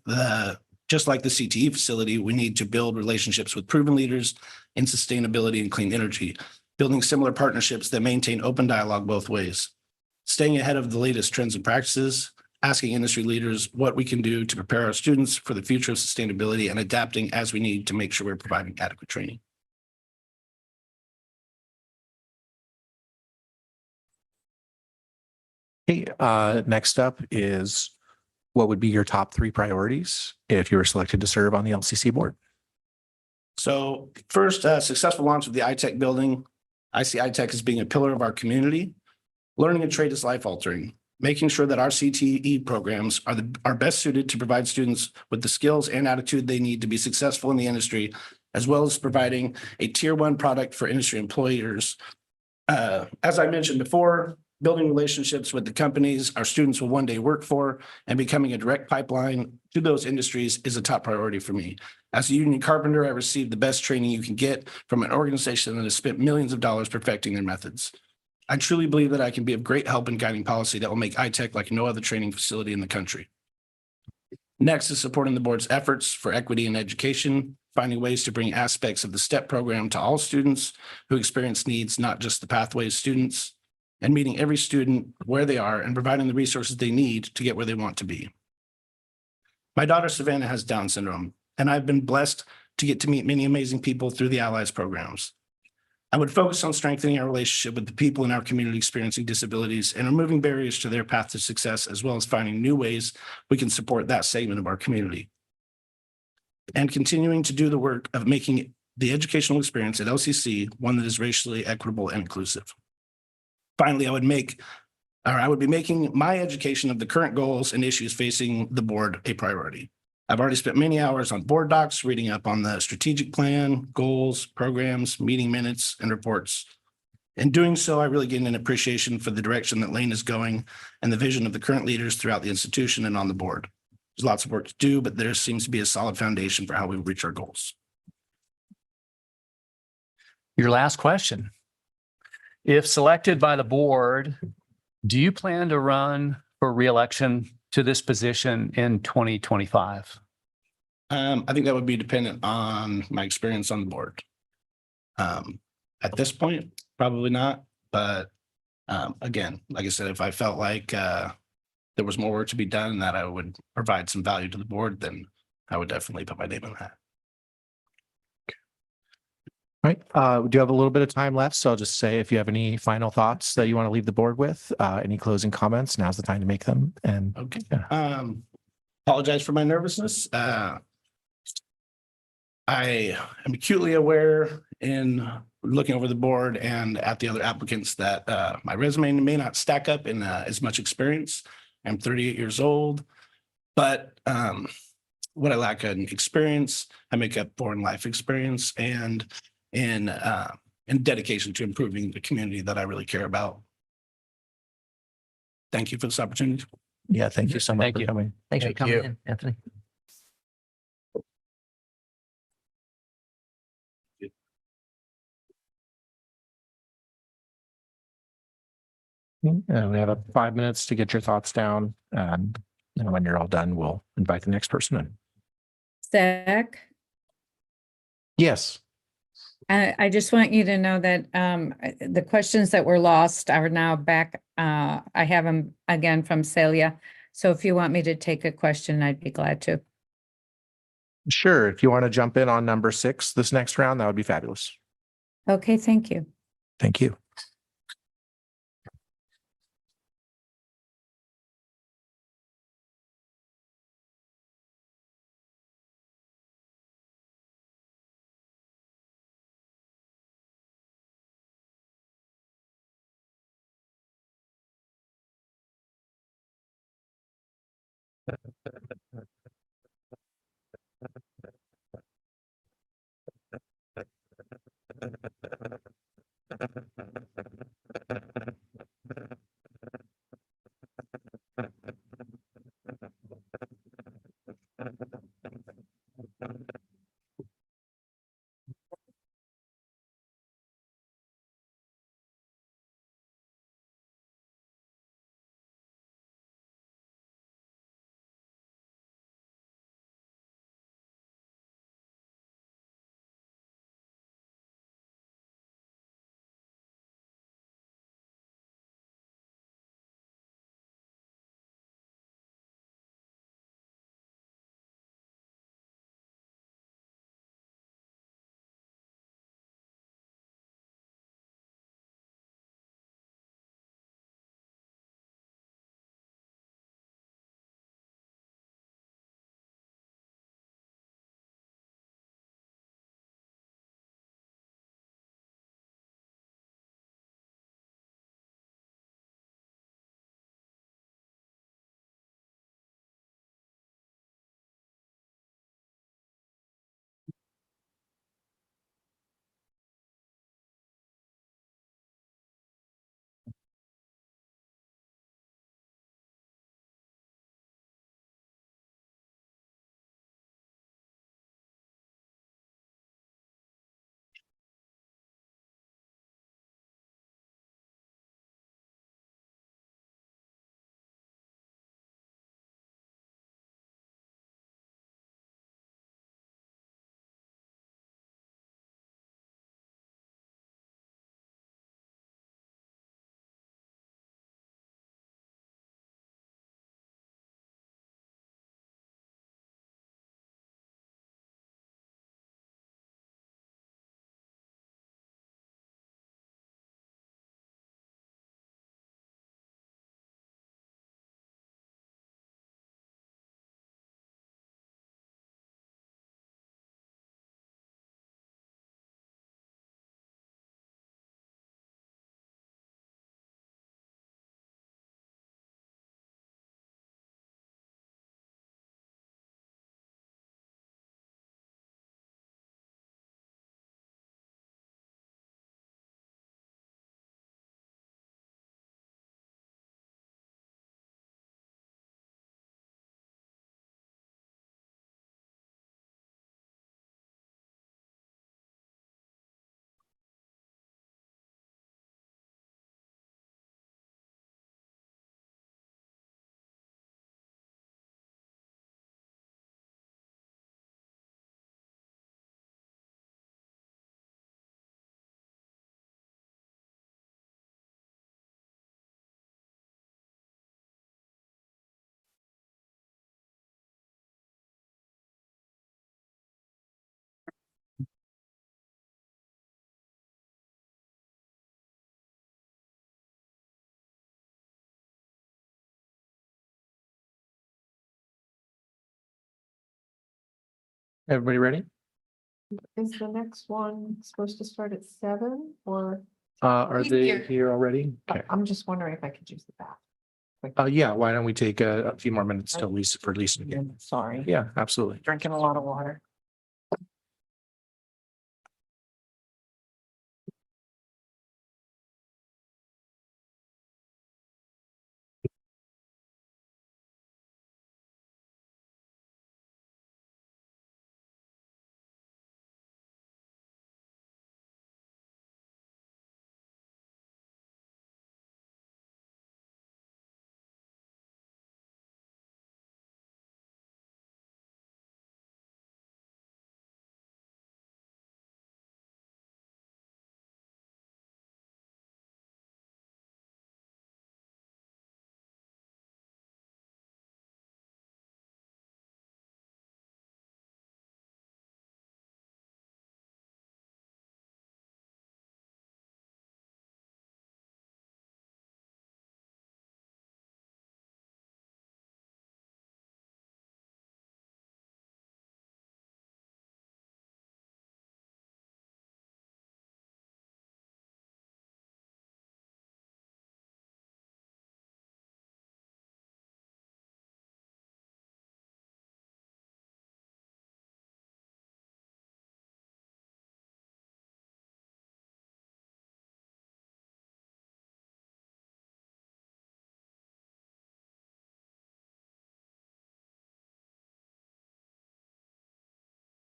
just like the CTE facility, we need to build relationships with proven leaders in sustainability and clean energy, building similar partnerships that maintain open dialogue both ways, staying ahead of the latest trends and practices, asking industry leaders what we can do to prepare our students for the future of sustainability, and adapting as we need to make sure we're providing adequate training. Okay, next up is what would be your top three priorities if you were selected to serve on the LCC board? So first, successful launch of the iTech building. I see iTech as being a pillar of our community. Learning a trade is life altering. Making sure that our CTE programs are best suited to provide students with the skills and attitude they need to be successful in the industry, as well as providing a tier one product for industry employers. As I mentioned before, building relationships with the companies our students will one day work for and becoming a direct pipeline to those industries is a top priority for me. As a union carpenter, I received the best training you can get from an organization that has spent millions of dollars perfecting their methods. I truly believe that I can be of great help in guiding policy that will make iTech like no other training facility in the country. Next is supporting the board's efforts for equity in education, finding ways to bring aspects of the STEP program to all students who experience needs, not just the pathways students, and meeting every student where they are and providing the resources they need to get where they want to be. My daughter Savannah has Down syndrome, and I've been blessed to get to meet many amazing people through the Allies programs. I would focus on strengthening our relationship with the people in our community experiencing disabilities and removing barriers to their path to success, as well as finding new ways we can support that segment of our community. And continuing to do the work of making the educational experience at LCC one that is racially equitable and inclusive. Finally, I would be making my education of the current goals and issues facing the board a priority. I've already spent many hours on board docs, reading up on the strategic plan, goals, programs, meeting minutes, and reports. In doing so, I really gain an appreciation for the direction that Lane is going and the vision of the current leaders throughout the institution and on the board. There's lots of work to do, but there seems to be a solid foundation for how we reach our goals. Your last question. If selected by the board, do you plan to run for reelection to this position in 2025? I think that would be dependent on my experience on the board. At this point, probably not. But again, like I said, if I felt like there was more work to be done and that I would provide some value to the board, then I would definitely put my name on that. All right, we do have a little bit of time left, so I'll just say if you have any final thoughts that you want to leave the board with, any closing comments, now's the time to make them. And Okay. yeah. Apologize for my nervousness. I am acutely aware in looking over the board and at the other applicants that my resume may not stack up in as much experience. I'm 38 years old, but what I lack in experience, I make up for in life experience and in dedication to improving the community that I really care about. Thank you for this opportunity. Yeah, thank you so much Thank for you. coming. Thanks for Thank coming you. in, Anthony. We have 5 minutes to get your thoughts down. And when you're all done, we'll invite the next person in. Zach, Yes. I just want you to know that the questions that were lost are now back. I have them again from Celia. So if you want me to take a question, I'd be glad to. Sure. If you want to jump in on number 6 this next round, that would be fabulous. Okay, thank you. Thank you. Everybody ready? Is the next one supposed to start at 7 or? Are He's they here. here already? Okay. I'm just wondering if I could use the bathroom. Yeah, why don't we take a few more minutes to Lisa for Lisa again? Sorry. Yeah, absolutely. Drinking a lot of water.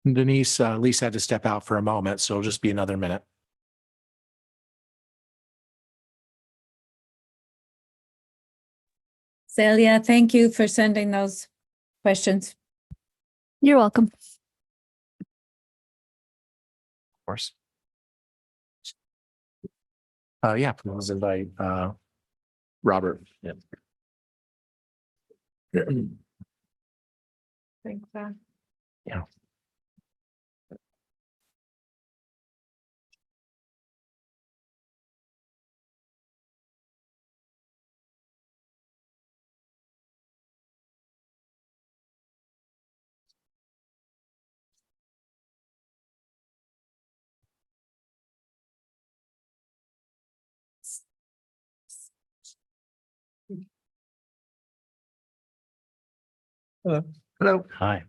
Denise, Lisa had to step out for a moment, so it'll just be another minute. Celia, thank you for sending those questions. You're welcome. Of course. Yeah, please invite, Robert. Yeah. Thanks, Zach. Yeah. Hello. Hello. Hi.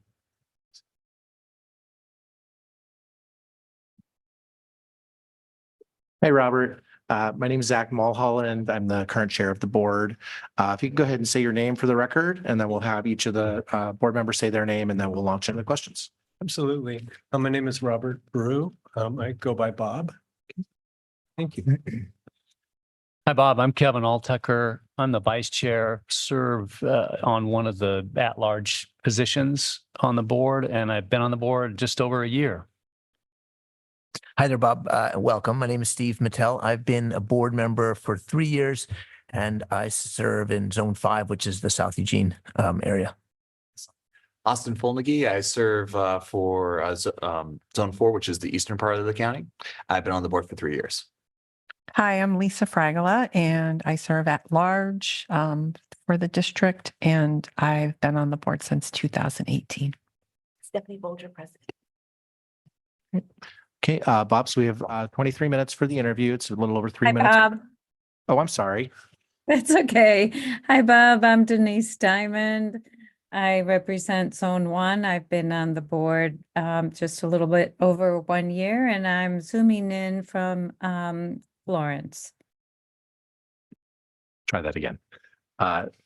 Hey, Robert. My name is Zach Mulholland. I'm the current chair of the board. If you can go ahead and say your name for the record, and then we'll have each of the board members say their name, and then we'll launch into the questions. Absolutely. My name is Robert Brew. I go by Bob. Thank you. Hi, Bob. I'm Kevin Altucker. I'm the vice chair, serve on one of the at-large positions on the board, and I've been on the board just over a year. Hi there, Bob. Welcome. My name is Steve Mattel. I've been a board member for 3 years, and I serve in Zone 5, which is the South Eugene area. Austin Folnigy, I serve for Zone 4, which is the eastern part of the county. I've been on the board for 3 years. Hi, I'm Lisa Fragola and I serve at large for the district and I've been on the board since 2018. Stephanie Bolger, president. Okay, Bob, so we have 23 minutes for the interview. It's a little over 3 Hi, minutes. Bob. Oh, I'm sorry. That's okay. Hi, Bob. I'm Denise Diamond. I represent Zone 1. I've been on the board just a little bit over 1 year, and I'm zooming in from Florence. Try that again.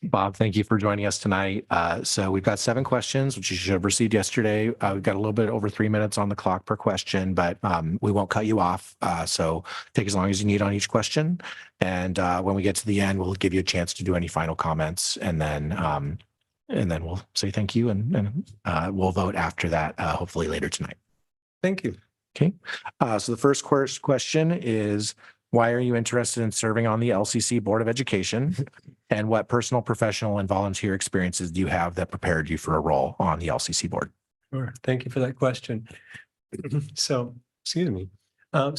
Bob, thank you for joining us tonight. So we've got 7 questions, which you should have received yesterday. We've got a little bit over 3 minutes on the clock per question, but we won't cut you off. So take as long as you need on each question. And when we get to the end, we'll give you a chance to do any final comments, and then we'll say thank you, and we'll vote after that, hopefully later tonight. Thank you. Okay. So the first question is, why are you interested in serving on the LCC Board of Education? And what personal, professional, and volunteer experiences do you have that prepared you for a role on the LCC board? Sure. Thank you for that question. So, excuse me. I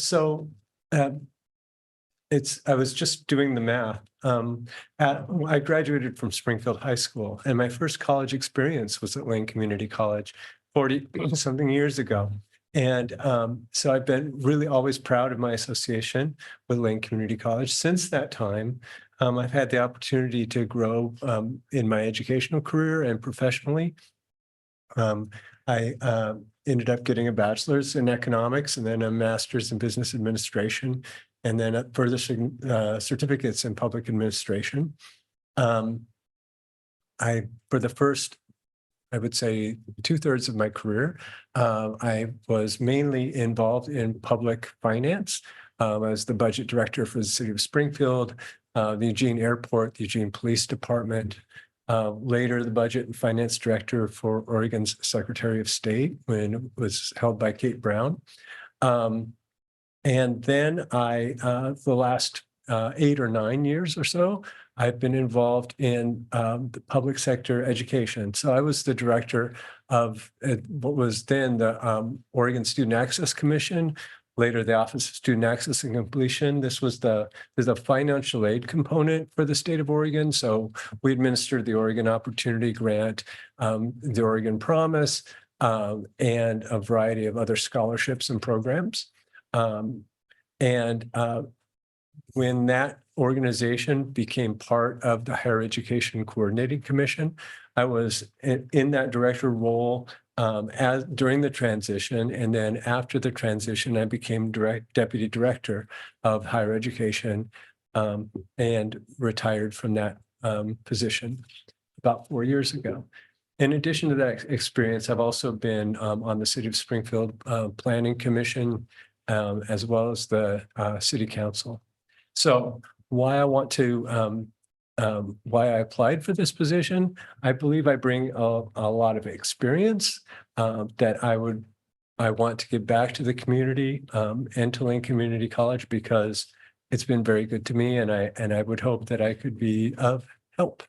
was just doing the math. I graduated from Springfield High School, and my first college experience was at Lane Community College. 40 something years ago. And so I've been really always proud of my association with Lane Community College. Since that time, I've had the opportunity to grow in my educational career and professionally. I ended up getting a bachelor's in economics and then a master's in business administration, and then further certificates in public administration. For the first, I would say 2/3 of my career, I was mainly involved in public finance. I was the budget director for the city of Springfield, the Eugene Airport, the Eugene Police Department, later the budget and finance director for Oregon's Secretary of State when it was held by Kate Brown. And then the last 8 or 9 years or so, I've been involved in the public sector education. So I was the director of what was then the Oregon Student Access Commission, later the Office of Student Access and Completion. There's a financial aid component for the state of Oregon. So we administered the Oregon Opportunity Grant, the Oregon Promise, and a variety of other scholarships and programs. When that organization became part of the Higher Education Coordinating Commission, I was in that director role during the transition, and then after the transition, I became deputy director of higher education and retired from that position about 4 years ago. In addition to that experience, I've also been on the City of Springfield Planning Commission, as well as the City Council. So why I want to, why I applied for this position, I believe I bring a lot of experience that I want to give back to the community and to Lane Community College, because it's been very good to me, and I would hope that I could be of help.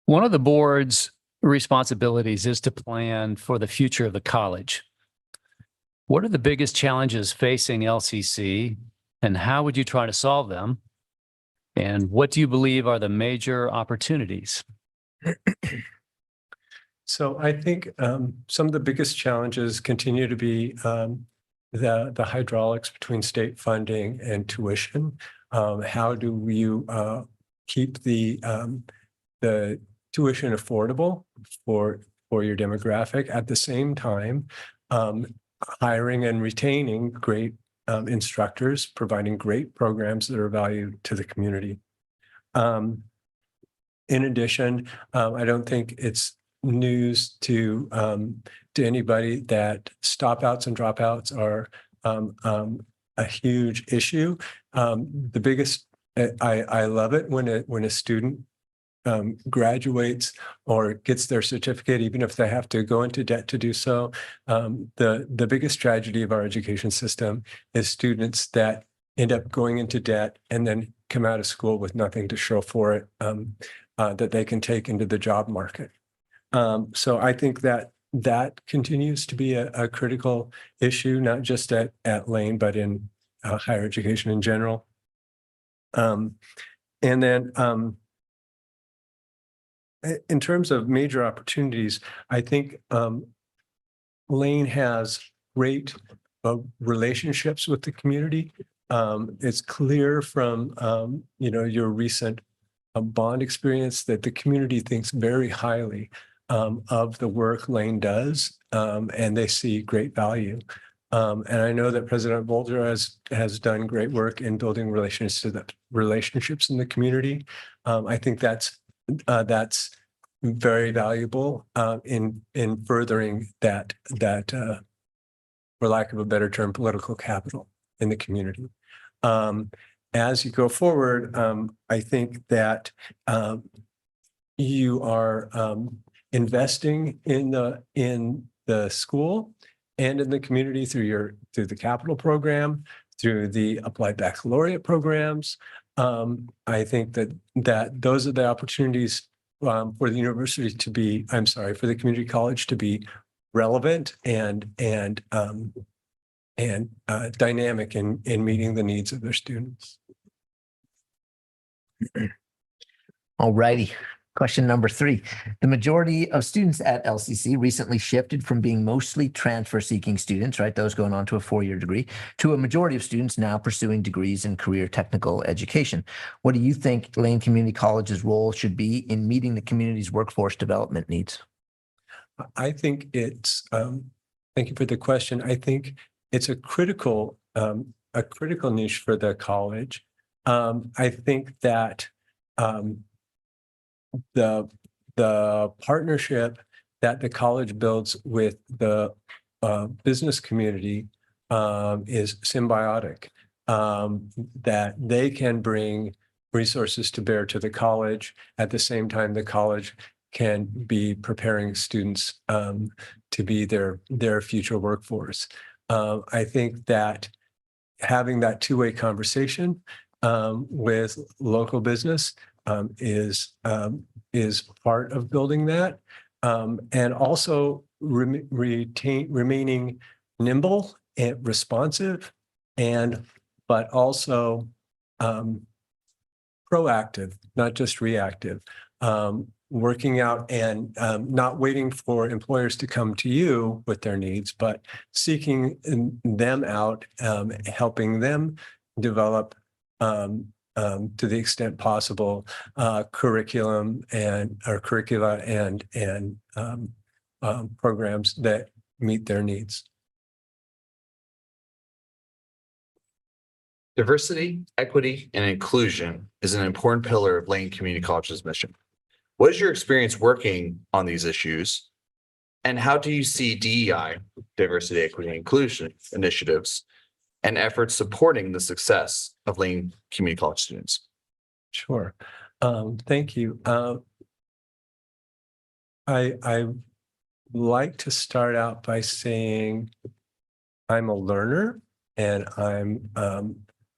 One of the board's responsibilities is to plan for the future of the college. What are the biggest challenges facing LCC, and how would you try to solve them? And what do you believe are the major opportunities? So I think some of the biggest challenges continue to be the hydraulics between state funding and tuition. How do you keep the tuition affordable for your demographic, at the same time hiring and retaining great instructors, providing great programs that are valued to the community. In addition, I don't think it's news to anybody that stop-outs and dropouts are a huge issue. The biggest, I love it when a student graduates or gets their certificate, even if they have to go into debt to do so. The biggest tragedy of our education system is students that end up going into debt and then come out of school with nothing to show for it that they can take into the job market. So I think that continues to be a critical issue, not just at Lane, but in higher education in general. And then in terms of major opportunities, I think Lane has great relationships with the community. It's clear from your recent bond experience that the community thinks very highly of the work Lane does, and they see great value. And I know that President Bolger has done great work in building relationships in the community. I think that's very valuable in furthering that for lack of a better term, political capital in the community. As you go forward, I think that you are investing in the school and in the community through the capital program, through the applied baccalaureate programs. I think that those are the opportunities for the university to be, for the community college to be relevant and dynamic in meeting the needs of their students. All righty. Question number 3. The majority of students at LCC recently shifted from being mostly transfer seeking students, right? Those going on to a 4-year degree, to a majority of students now pursuing degrees in career technical education. What do you think Lane Community College's role should be in meeting the community's workforce development needs? I think it's, thank you for the question. I think it's a critical niche for the college. I think that the partnership that the college builds with the business community is symbiotic. That they can bring resources to bear to the college. At the same time, the college can be preparing students to be their future workforce. I think that having that two-way conversation with local business is part of building that, and also remaining nimble and responsive, but also proactive, not just reactive. Working out and not waiting for employers to come to you with their needs, but seeking them out, helping them develop to the extent possible curricula and programs that meet their needs. Diversity, equity, and inclusion is an important pillar of Lane Community College's mission. What is your experience working on these issues? And how do you see DEI, diversity, equity, and inclusion initiatives and efforts supporting the success of Lane Community College students? Sure. Thank you. I like to start out by saying I'm a learner and I'm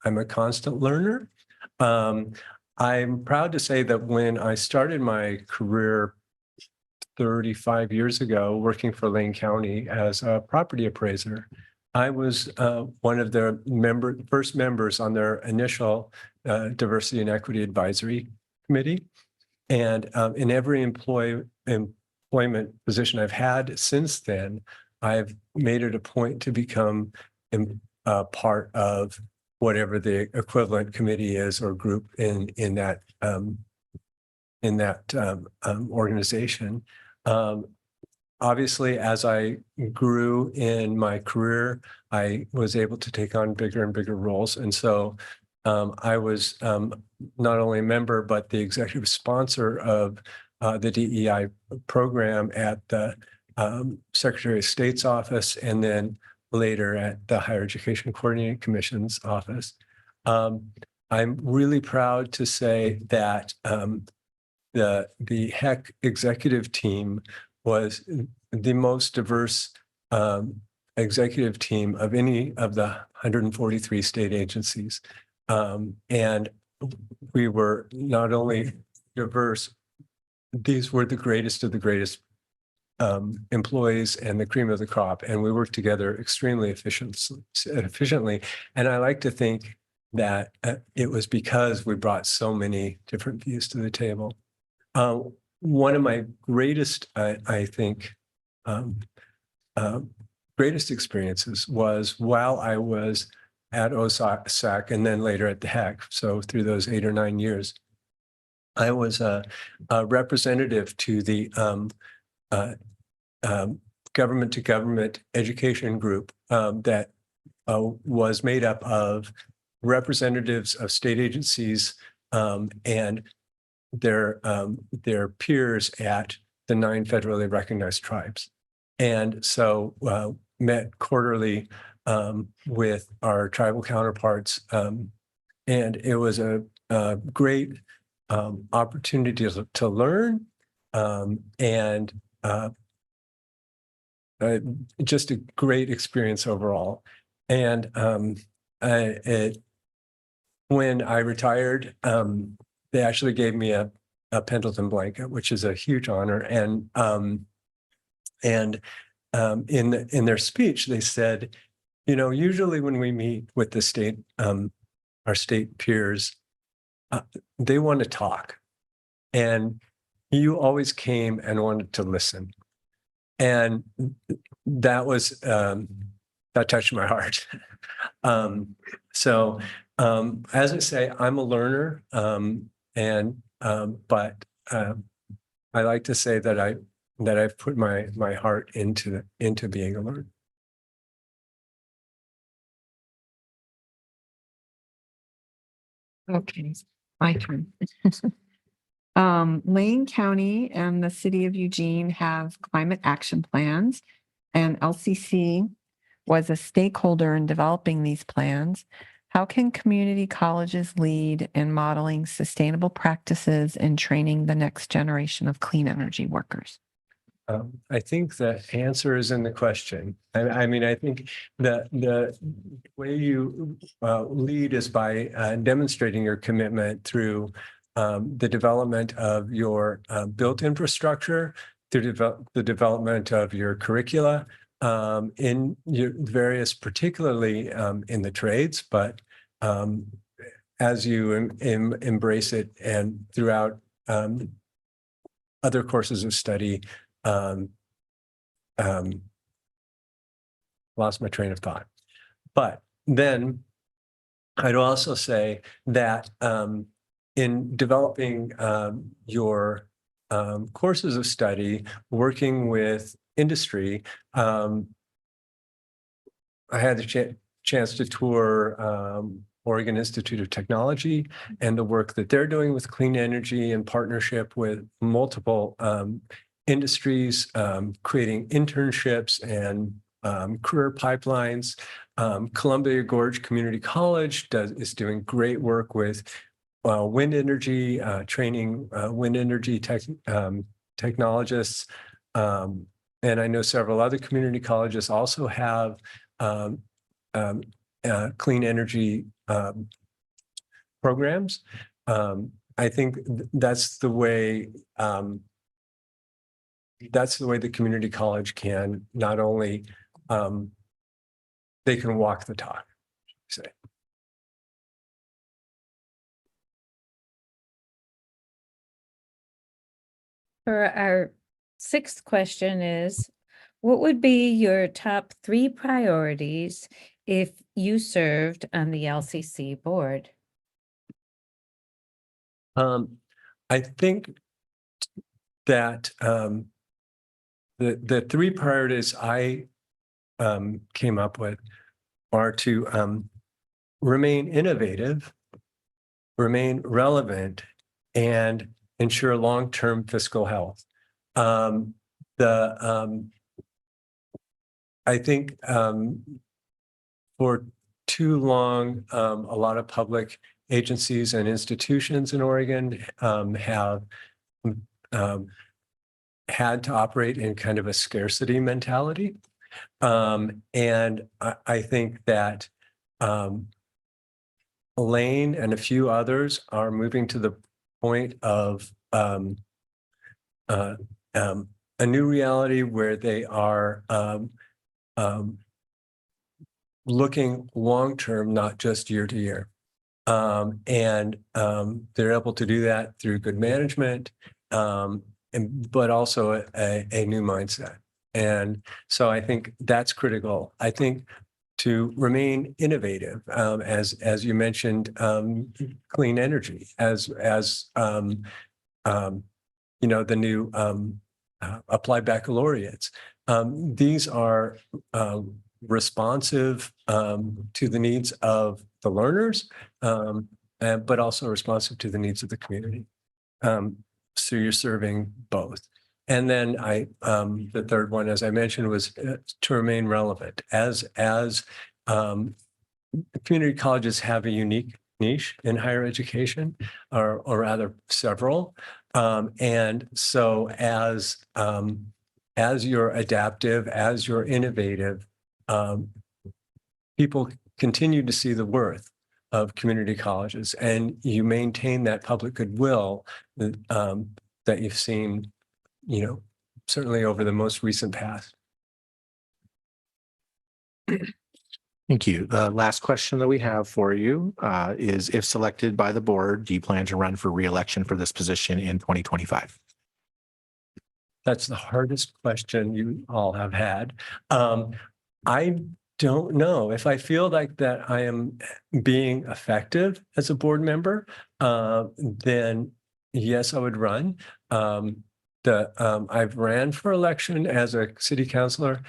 a constant learner. I'm proud to say that when I started my career 35 years ago, working for Lane County as a property appraiser, I was one of their first members on their initial Diversity and Equity Advisory Committee. And in every employment position I've had since then, I've made it a point to become part of whatever the equivalent committee is or group in that organization. Obviously, as I grew in my career, I was able to take on bigger and bigger roles. And so I was not only a member, but the executive sponsor of the DEI program at the Secretary of State's office, and then later at the Higher Education Coordinating Commission's office. I'm really proud to say that the HEC executive team was the most diverse executive team of any of the 143 state agencies. And we were not only diverse, these were the greatest of the greatest employees and the cream of the crop, and we work together extremely efficiently. And I like to think that it was because we brought so many different views to the table. One of my greatest, I think, greatest experiences was while I was at OSAC and then later at the HEC. So through those 8 or 9 years, I was a representative to the government to government education group that was made up of representatives of state agencies and their peers at the 9 federally recognized tribes. And so met quarterly with our tribal counterparts. And it was a great opportunity to learn and just a great experience overall. And when I retired, they actually gave me a Pendleton blanket, which is a huge honor. And in their speech, they said, you know, usually when we meet with the state, our state peers, they want to talk. And you always came and wanted to listen. And that was, that touched my heart. So as I say, I'm a learner, but I like to say that I've put my heart into being a learner. Okay, my turn. Lane County and the city of Eugene have climate action plans, and LCC was a stakeholder in developing these plans. How can community colleges lead in modeling sustainable practices and training the next generation of clean energy workers? I think the answer is in the question. I mean, I think the way you lead is by demonstrating your commitment through the development of your built infrastructure, through the development of your curricula in your various, particularly in the trades, but as you embrace it and throughout other courses of study. Lost my train of thought. But then I'd also say that in developing your courses of study, working with industry, I had the chance to tour Oregon Institute of Technology and the work that they're doing with clean energy in partnership with multiple industries, creating internships and career pipelines. Columbia Gorge Community College is doing great work with wind energy, training wind energy technologists. And I know several other community colleges also have clean energy programs. I think that's the way the community college can not only they can walk the talk, say. For our sixth question is, what would be your top 3 priorities if you served on the LCC board? I think that the 3 priorities I came up with are to remain innovative, remain relevant, and ensure long-term fiscal health. I think for too long, a lot of public agencies and institutions in Oregon have had to operate in kind of a scarcity mentality. And I think that Elaine and a few others are moving to the point of a new reality where they are looking long-term, not just year to year. And they're able to do that through good management, but also a new mindset. And so I think that's critical. I think to remain innovative, as you mentioned, clean energy, as you know, the new applied baccalaureates. These are responsive to the needs of the learners, but also responsive to the needs of the community. So you're serving both. And then the third one, as I mentioned, was to remain relevant. As community colleges have a unique niche in higher education, or rather several. And so as you're adaptive, as you're innovative, people continue to see the worth of community colleges, and you maintain that public goodwill that you've seen, you know, certainly over the most recent past. Thank you. The last question that we have for you is, if selected by the board, do you plan to run for re-election for this position in 2025? That's the hardest question you all have had. I don't know if I feel like that I am being effective as a board member, then yes, I would run. I've ran for election as a city councilor.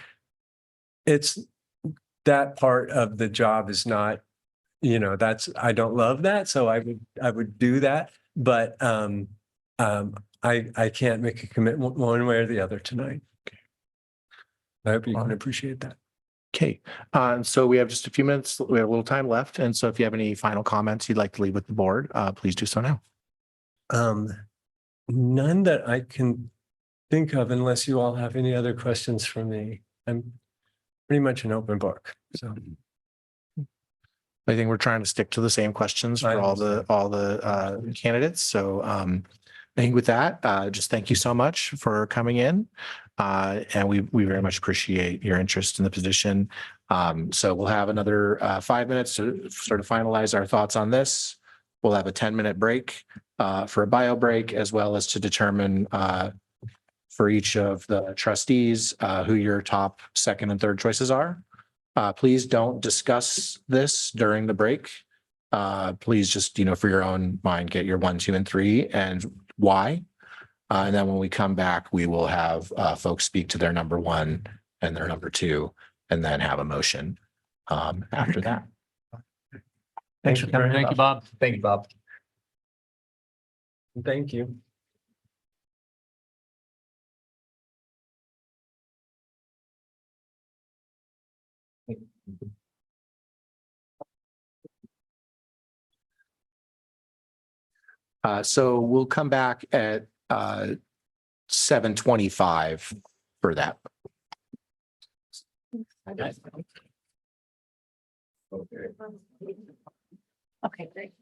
It's that part of the job is not, I don't love that. So I would do that, but I can't make a commitment one way or the other tonight. I hope you can appreciate that. Okay, so we have just a few minutes, we have a little time left. And so if you have any final comments you'd like to leave with the board, please do so now. None that I can think of unless you all have any other questions for me. I'm pretty much an open book, so. I think we're trying to stick to the same questions for I all the candidates. So I think with that, just thank you so much for coming in. And we very much appreciate your interest in the position. So we'll have another 5 minutes to sort of finalize our thoughts on this. We'll have a 10-minute break for a bio break, as well as to determine for each of the trustees who your top second and third choices are. Please don't discuss this during the break. Please just, for your own mind, get your 1, 2, and 3 and why. And then when we come back, we will have folks speak to their number 1 and their number 2, and then have a motion after that. Thanks for coming. Thank you, Bob. Thank you, Bob. Thank you. So we'll come back at 7:25 for that. Okay, great.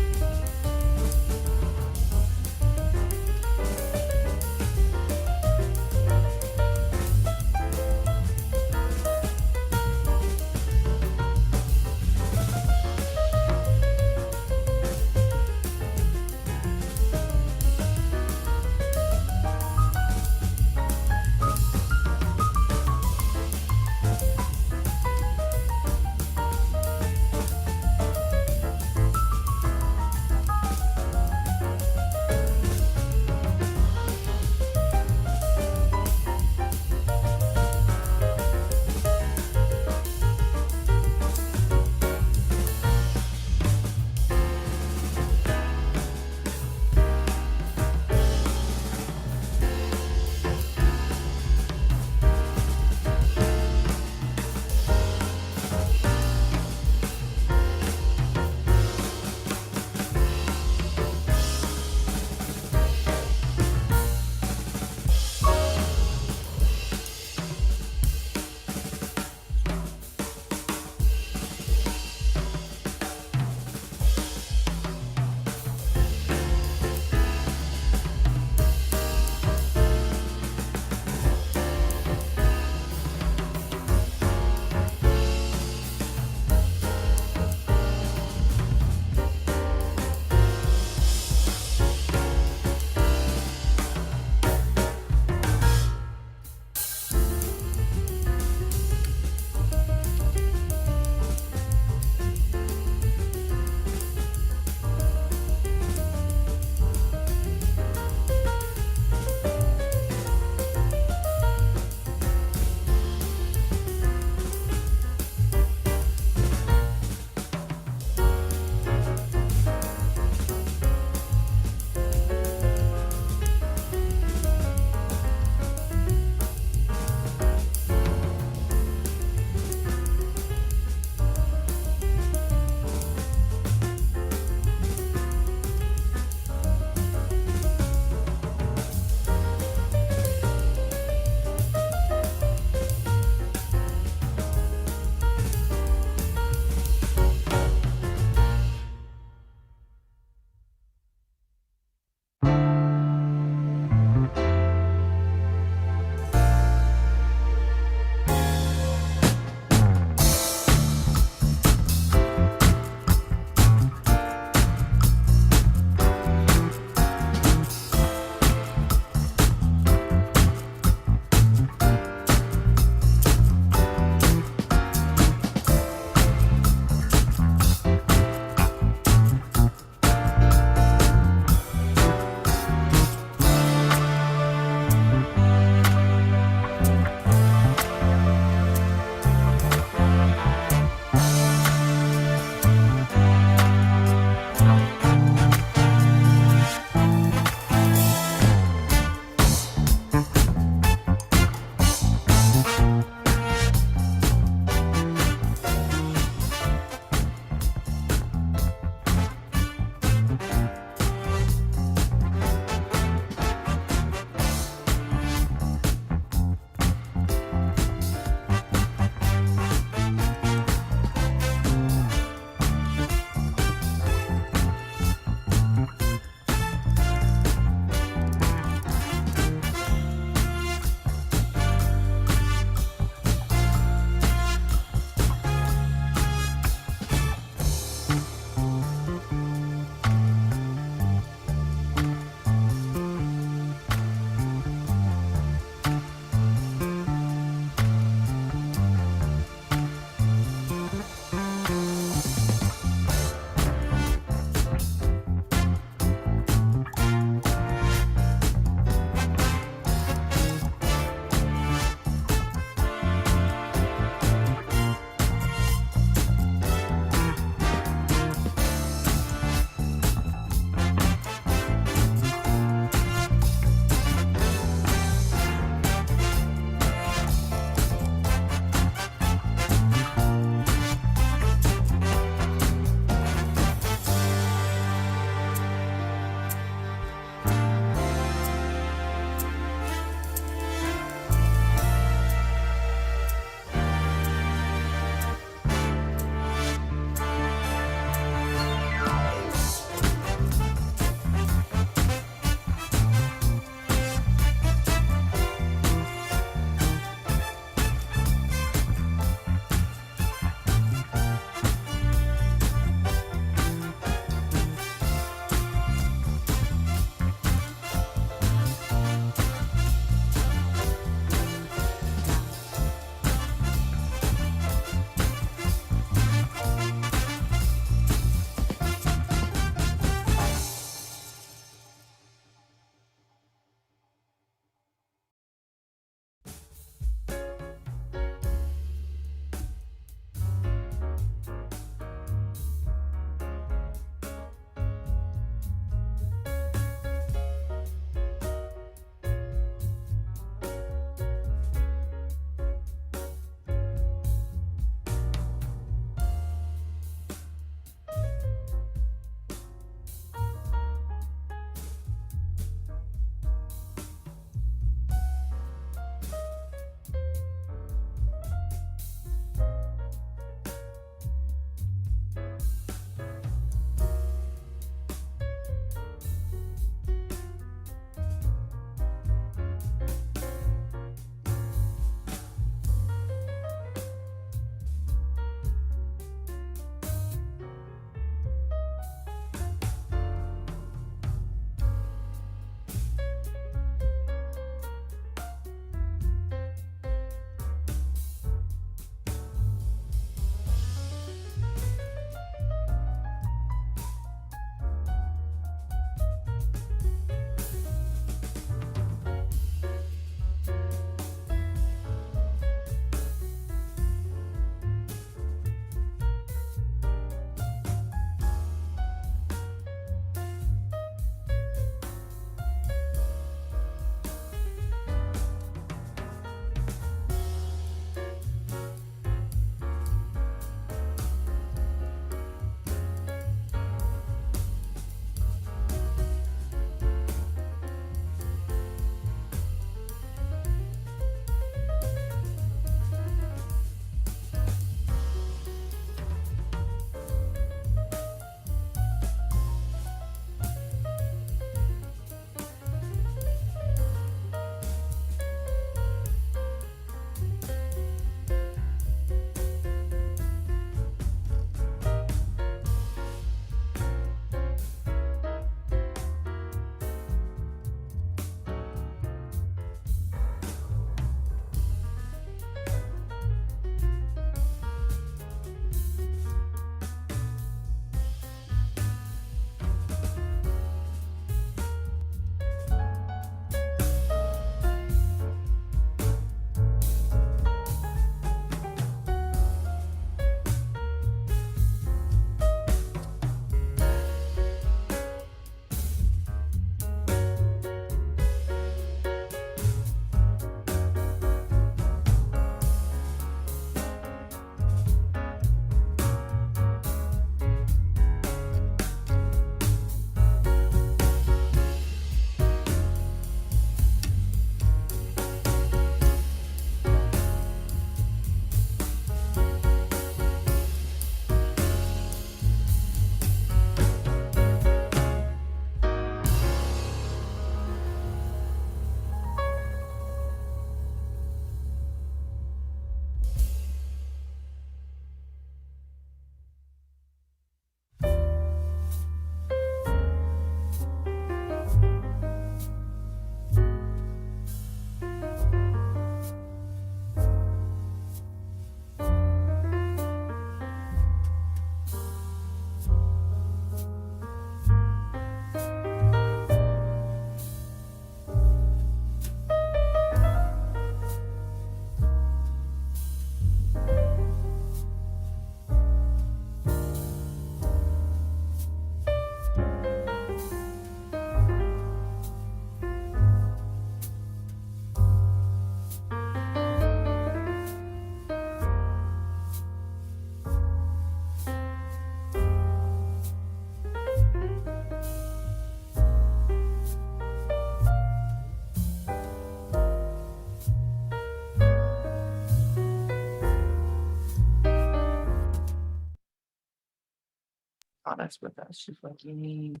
products with us. She's like, you need.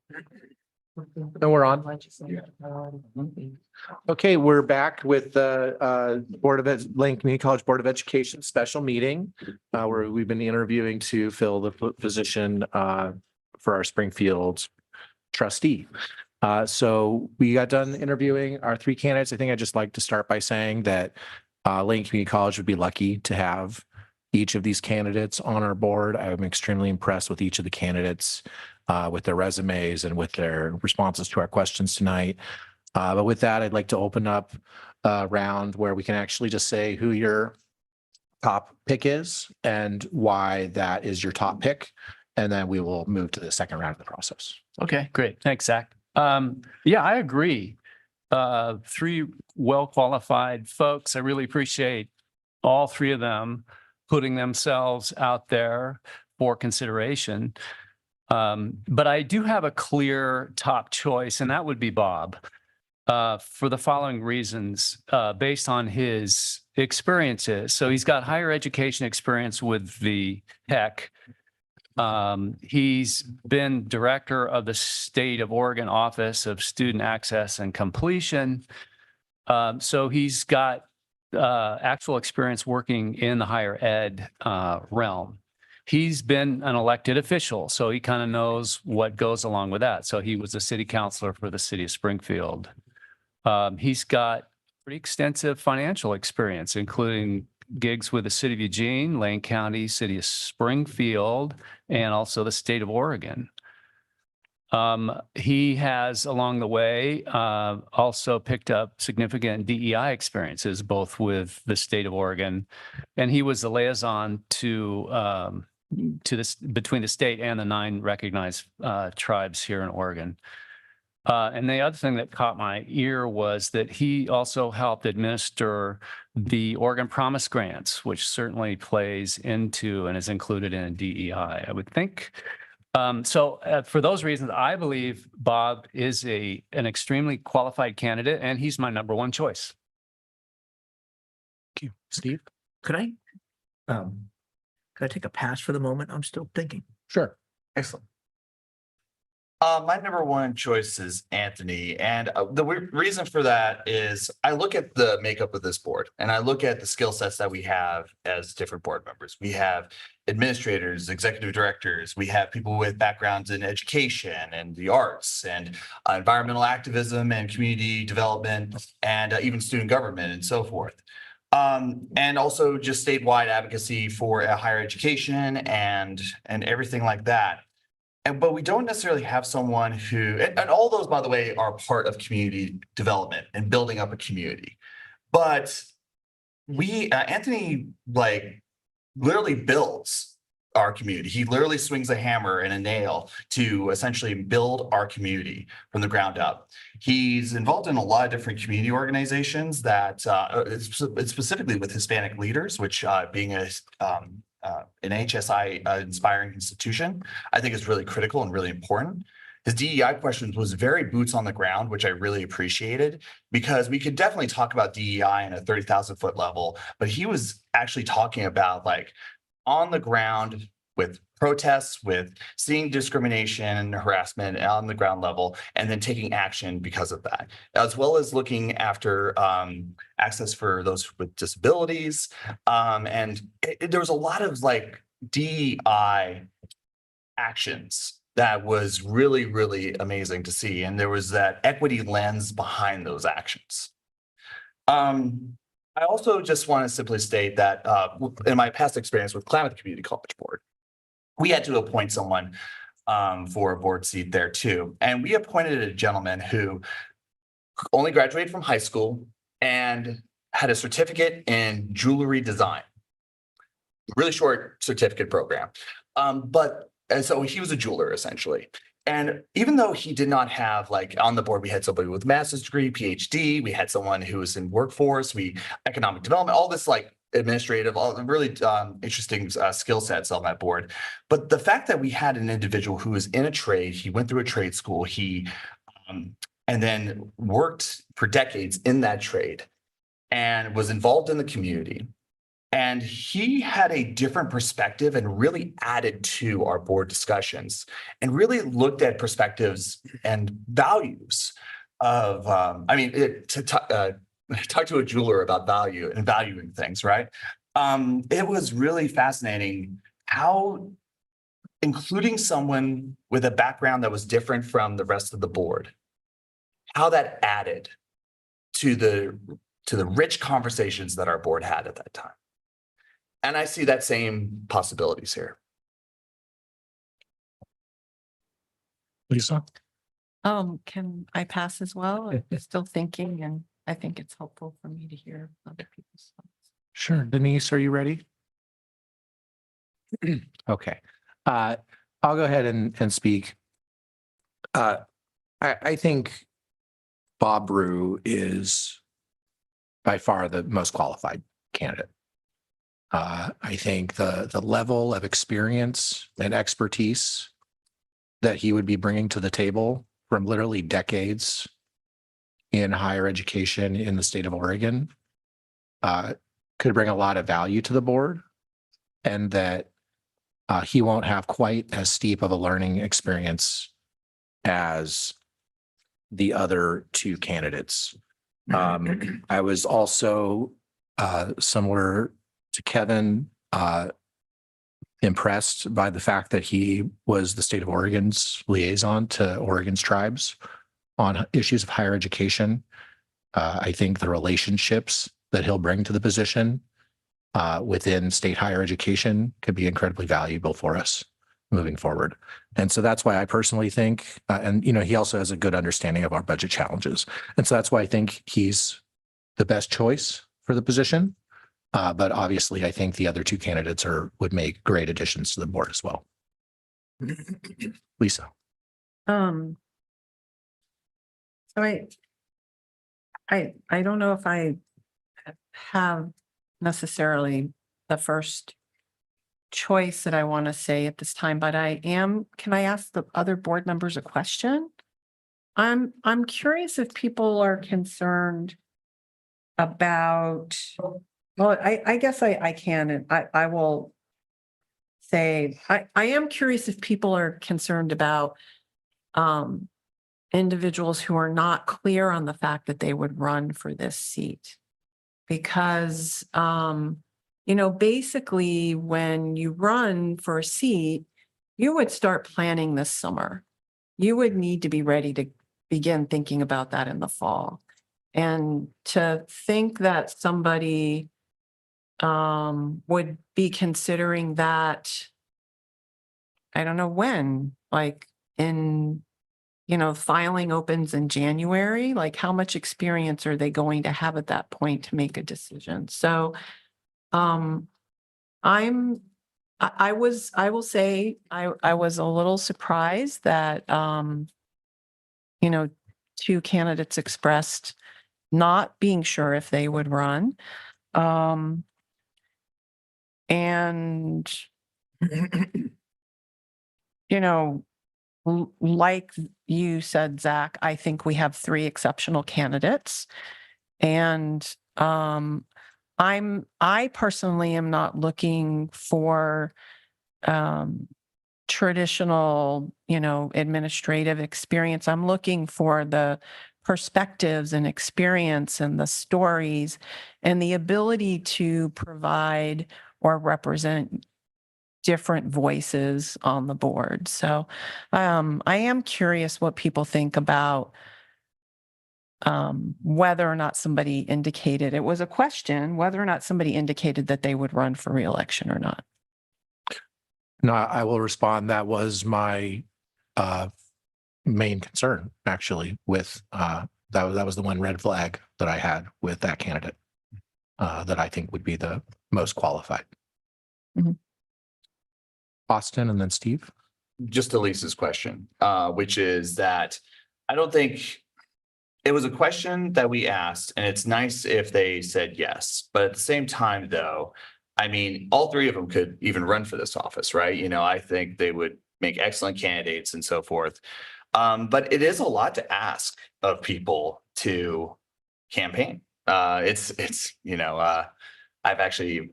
And we're on. Okay, we're back with the Lane Community College Board of Education special meeting, where we've been interviewing to fill the position for our Springfield trustee. So we got done interviewing our three candidates. I think I'd just like to start by saying that Lane Community College would be lucky to have each of these candidates on our board. I'm extremely impressed with each of the candidates, with their resumes and with their responses to our questions tonight. But with that, I'd like to open up a round where we can actually just say who your top pick is and why that is your top pick. And then we will move to the second round of the process. Okay, great. Thanks, Zach. Yeah, I agree. Three well-qualified folks. I really appreciate all three of them putting themselves out there for consideration. But I do have a clear top choice, and that would be Bob, for the following reasons, based on his experiences. So he's got higher education experience with the HEC. He's been director of the State of Oregon Office of Student Access and Completion. So he's got actual experience working in the higher ed realm. He's been an elected official, so he kind of knows what goes along with that. So he was a city councilor for the city of Springfield. He's got pretty extensive financial experience, including gigs with the city of Eugene, Lane County, city of Springfield, and also the state of Oregon. He has, along the way, also picked up significant DEI experiences, both with the state of Oregon, and he was the liaison to this between the state and the 9 recognized tribes here in Oregon. And the other thing that caught my ear was that he also helped administer the Oregon Promise Grants, which certainly plays into and is included in DEI, I would think. So for those reasons, I believe Bob is an extremely qualified candidate, and he's my number one choice. Thank you. Steve? Could I take a pass for the moment? I'm still thinking. Sure. Excellent. My number one choice is Anthony. And the reason for that is I look at the makeup of this board and I look at the skill sets that we have as different board members. We have administrators, executive directors. We have people with backgrounds in education and the arts and environmental activism and community development and even student government and so forth. And also just statewide advocacy for higher education and everything like that. But we don't necessarily have someone who, and all those, by the way, are part of community development and building up a community. But Anthony, like, literally builds our community. He literally swings a hammer and a nail to essentially build our community from the ground up. He's involved in a lot of different community organizations that, specifically with Hispanic leaders, which being an HSI inspiring institution, I think is really critical and really important. His DEI questions was very boots on the ground, which I really appreciated, because we could definitely talk about DEI in a 30,000 foot level, but he was actually talking about like on the ground with protests, with seeing discrimination and harassment on the ground level, and then taking action because of that, as well as looking after access for those with disabilities. And there was a lot of like DEI actions that was really, really amazing to see. And there was that equity lens behind those actions. I also just want to simply state that in my past experience with Klamath Community College Board, we had to appoint someone for a board seat there too. And we appointed a gentleman who only graduated from high school and had a certificate in jewelry design. Really short certificate program. And so he was a jeweler essentially. And even though he did not have, like, on the board, we had somebody with a master's degree, PhD, we had someone who was in workforce, economic development, all this like administrative, all really interesting skill sets on that board. But the fact that we had an individual who was in a trade, he went through a trade school, and then worked for decades in that trade and was involved in the community And he had a different perspective and really added to our board discussions and really looked at perspectives and values of, talk to a jeweler about value and valuing things, right? It was really fascinating how including someone with a background that was different from the rest of the board, how that added to the rich conversations that our board had at that time. And I see that same possibilities here. Lisa? Can I pass as well? I'm still thinking, and I think it's helpful for me to hear other people's thoughts. Sure. Denise, are you ready? Okay. I'll go ahead and speak. I think Bob Rue is by far the most qualified candidate. I think the level of experience and expertise that he would be bringing to the table from literally decades in higher education in the state of Oregon could bring a lot of value to the board, and that he won't have quite as steep of a learning experience as the other two candidates. I was also similar to Kevin, impressed by the fact that he was the state of Oregon's liaison to Oregon's tribes on issues of higher education. I think the relationships that he'll bring to the position within state higher education could be incredibly valuable for us moving forward. And so that's why I personally think, and he also has a good understanding of our budget challenges. And so that's why I think he's the best choice for the position. But obviously, I think the other two candidates would make great additions to the board as well. Lisa. So I don't know if I have necessarily the first choice that I want to say at this time, but can I ask the other board members a question? I'm curious if people are concerned about, well, I guess I can, and I will say, I am curious if people are concerned about individuals who are not clear on the fact that they would run for this seat. Because, basically when you run for a seat, you would start planning this summer. You would need to be ready to begin thinking about that in the fall. And to think that somebody would be considering that, I don't know when, like filing opens in January, like how much experience are they going to have at that point to make a decision? So I will say I was a little surprised that two candidates expressed not being sure if they would run. And like you said, Zach, I think we have three exceptional candidates. And I personally am not looking for traditional, administrative experience. I'm looking for the perspectives and experience and the stories and the ability to provide or represent different voices on the board. So I am curious what people think about whether or not somebody indicated, it was a question, whether or not somebody indicated that they would run for re-election or not. No, I will respond. That was my main concern, actually, with that was the one red flag that I had with that candidate that I think would be the most qualified. Mhm. Austin and then Steve. Just to Lisa's question, which is that I don't think it was a question that we asked, and it's nice if they said yes. But at the same time, though, I mean, all three of them could even run for this office, right? I think they would make excellent candidates and so forth. But it is a lot to ask of people to campaign. I've actually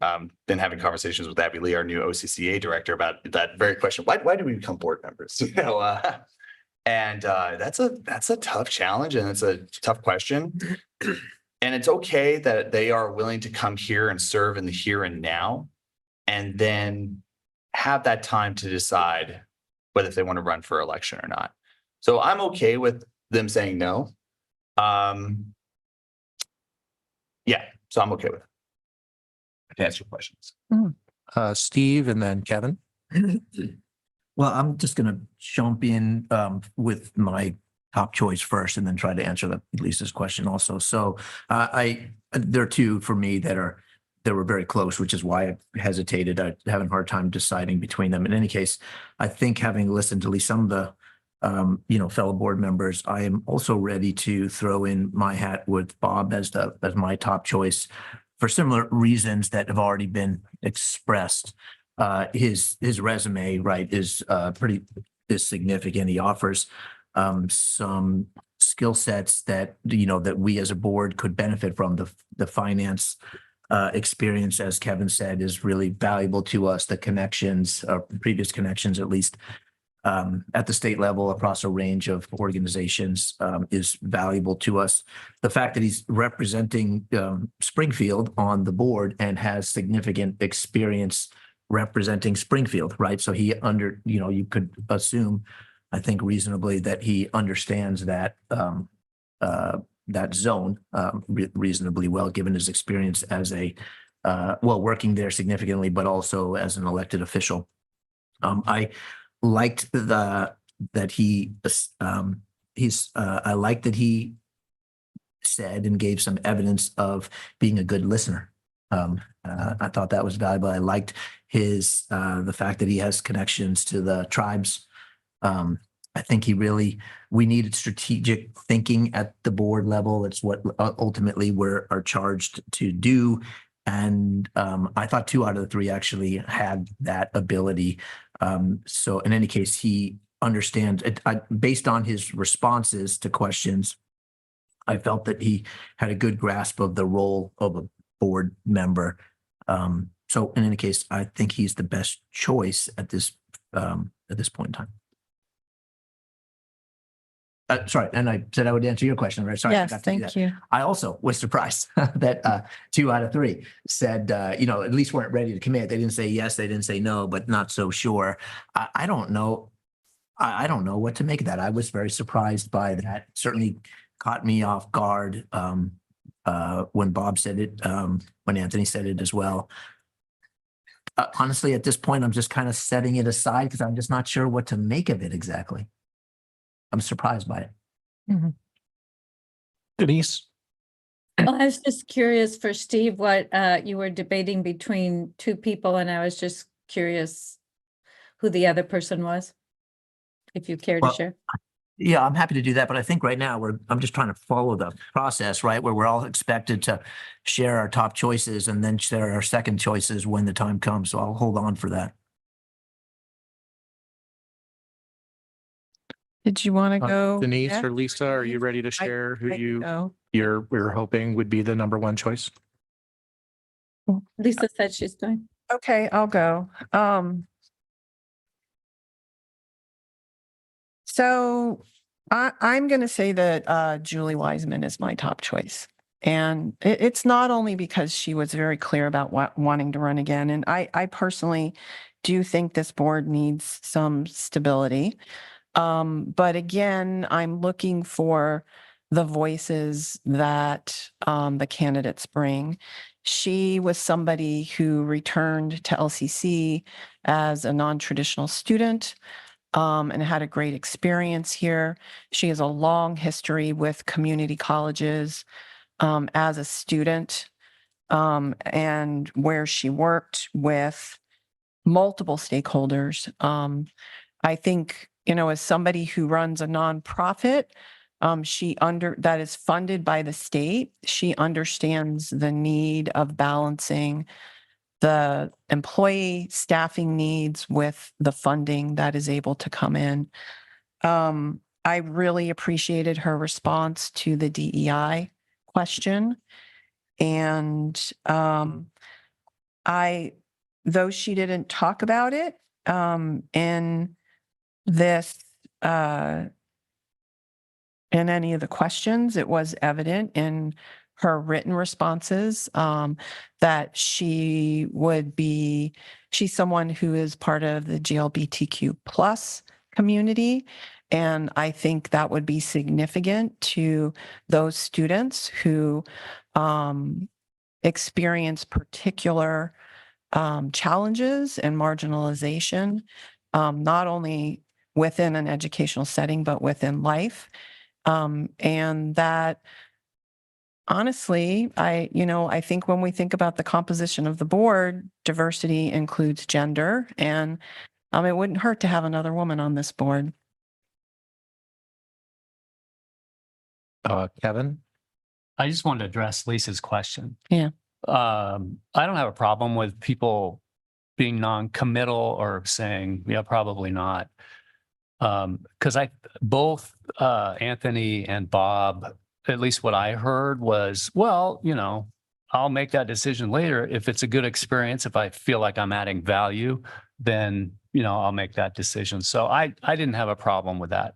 been having conversations with Abby Lee, our new OCCA director, about that very question. Why do we become board members? And that's a tough challenge, and it's a tough question. And it's okay that they are willing to come here and serve in the here and now, and then have that time to decide whether they want to run for election or not. So I'm okay with them saying no. Yeah, so I'm okay with it. To answer your questions. Steve and then Kevin. Well, I'm just going to jump in with my top choice first and then try to answer Lisa's question also. So there are two for me that were very close, which is why I hesitated. I'm having a hard time deciding between them. In any case, I think having listened to at least some of the fellow board members, I am also ready to throw in my hat with Bob as my top choice for similar reasons that have already been expressed. His resume, right, is significant. He offers some skill sets that that we as a board could benefit from. The finance experience, as Kevin said, is really valuable to us. The connections, previous connections at least, at the state level across a range of organizations is valuable to us. The fact that he's representing Springfield on the board and has significant experience representing Springfield, right? So he you could assume, I think reasonably, that he understands that that zone reasonably well, given his experience as working there significantly, but also as an elected official. I liked I liked that he said and gave some evidence of being a good listener. I thought that was valuable. I liked the fact that he has connections to the tribes. I think we needed strategic thinking at the board level. It's what ultimately are charged to do. And I thought 2 out of the 3 actually had that ability. So in any case, he understands it. Based on his responses to questions, I felt that he had a good grasp of the role of a board member. So in any case, I think he's the best choice at this point in time. Sorry, and I said I would answer your question, right? Sorry, I Yes, forgot to do thank that. you. I also was surprised that 2 out of 3 said, at least weren't ready to commit. They didn't say yes, they didn't say no, but not so sure. I don't know. I don't know what to make of that. I was very surprised by that. Certainly caught me off guard when Bob said it, when Anthony said it as well. Honestly, at this point, I'm just kind of setting it aside because I'm just not sure what to make of it exactly. I'm surprised by it. Denise. Well, I was just curious for Steve, what you were debating between 2 people, and I was just curious who the other person was, if you care to Well, share. Yeah, I'm happy to do that, but I think right now I'm just trying to follow the process, right? Where we're all expected to share our top choices and then share our second choices when the time comes. So I'll hold on for that. Did you want to go? Denise next? or Lisa, are you ready to share who I can go. you're hoping would be the number 1 choice? Lisa said she's going. Okay, I'll go. So I'm going to say that Julie Wiseman is my top choice. And it's not only because she was very clear about wanting to run again. And I personally do think this board needs some stability. But again, I'm looking for the voices that the candidates bring. She was somebody who returned to LCC as a non-traditional student and had a great experience here. She has a long history with community colleges as a student and where she worked with multiple stakeholders. I think, as somebody who runs a nonprofit, that is funded by the state, she understands the need of balancing the employee staffing needs with the funding that is able to come in. I really appreciated her response to the DEI question. And though she didn't talk about it, in this, in any of the questions, it was evident in her written responses, that she's someone who is part of the GLBTQ plus community. And I think that would be significant to those students who, experience particular, challenges and marginalization, not only within an educational setting, but within life. And that honestly, I think when we think about the composition of the board, diversity includes gender, and it wouldn't hurt to have another woman on this board. Kevin? I just wanted to address Lisa's question. Yeah. I don't have a problem with people being non-committal or saying, yeah, probably not. Because both Anthony and Bob, at least what I heard was, well, I'll make that decision later. If it's a good experience, if I feel like I'm adding value, then, I'll make that decision. So I didn't have a problem with that.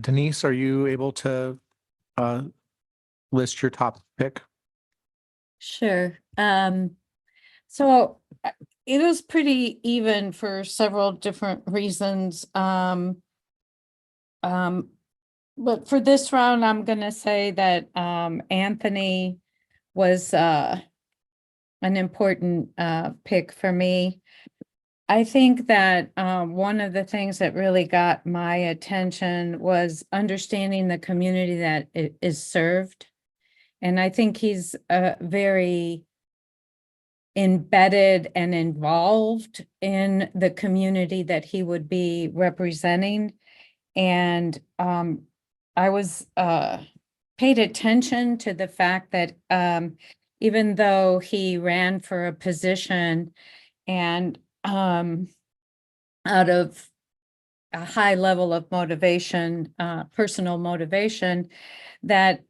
Denise, are you able to list your top pick? Sure. So it was pretty even for several different reasons. But for this round, I'm gonna say that Anthony was an important pick for me. I think that one of the things that really got my attention was understanding the community that is served. And I think he's very embedded and involved in the community that he would be representing. And I was paid attention to the fact that even though he ran for a position and out of a high level of motivation, personal motivation, that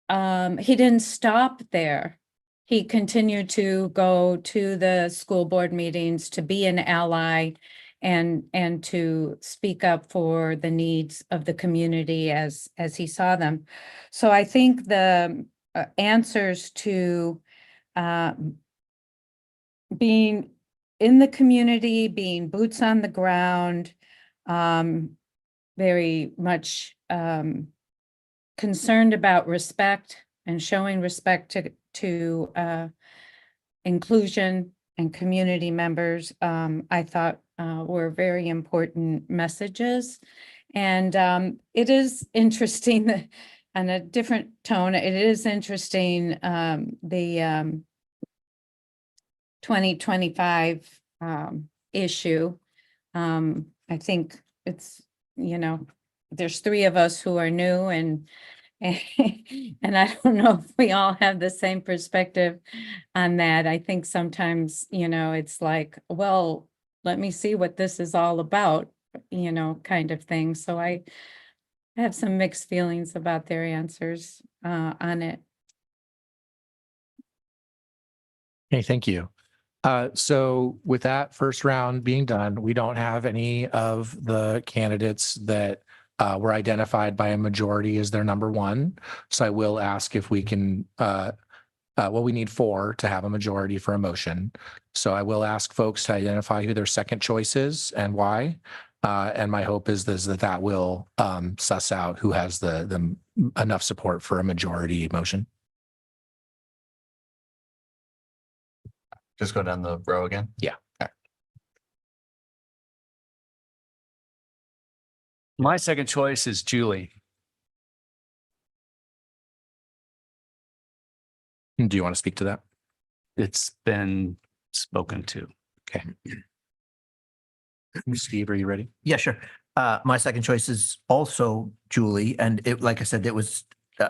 he didn't stop there. He continued to go to the school board meetings, to be an ally, and to speak up for the needs of the community as he saw them. So I think the answers to being in the community, being boots on the ground, very much concerned about respect and showing respect to inclusion and community members, I thought were very important messages. And it is interesting that on a different tone, it is interesting, the 2025 issue. I think it's, there's three of us who are new, and I don't know if we all have the same perspective on that. I think sometimes, it's like, well, let me see what this is all about, kind of thing. So I have some mixed feelings about their answers on it. Okay, thank you. So with that first round being done, we don't have any of the candidates that were identified by a majority as their number one. So I will ask if we can, we need 4 to have a majority for a motion. So I will ask folks to identify who their second choice is and why. And my hope is that will suss out who has the enough support for a majority motion. Just go down the row again. Yeah. My second choice is Julie. Do you want to speak to that? It's been spoken to. Okay. Steve, are you ready? Yeah, sure. My second choice is also Julie, and like I said,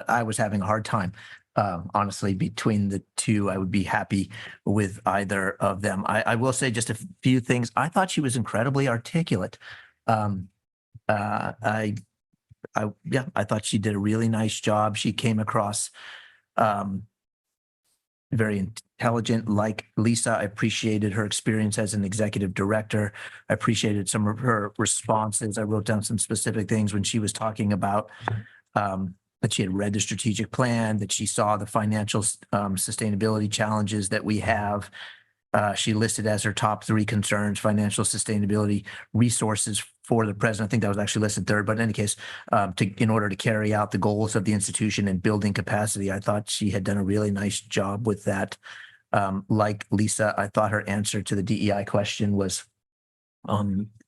I was having a hard time. Honestly, between the two, I would be happy with either of them. I will say just a few things. I thought she was incredibly articulate. I I thought she did a really nice job. She came across very intelligent, like Lisa. I appreciated her experience as an executive director. I appreciated some of her responses. I wrote down some specific things when she was talking about that she had read the strategic plan, that she saw the financial sustainability challenges that we have. She listed as her top 3 concerns, financial sustainability, resources for the president. I think that was actually listed third, but in any case, in order to carry out the goals of the institution and building capacity, I thought she had done a really nice job with that. Like Lisa, I thought her answer to the DEI question was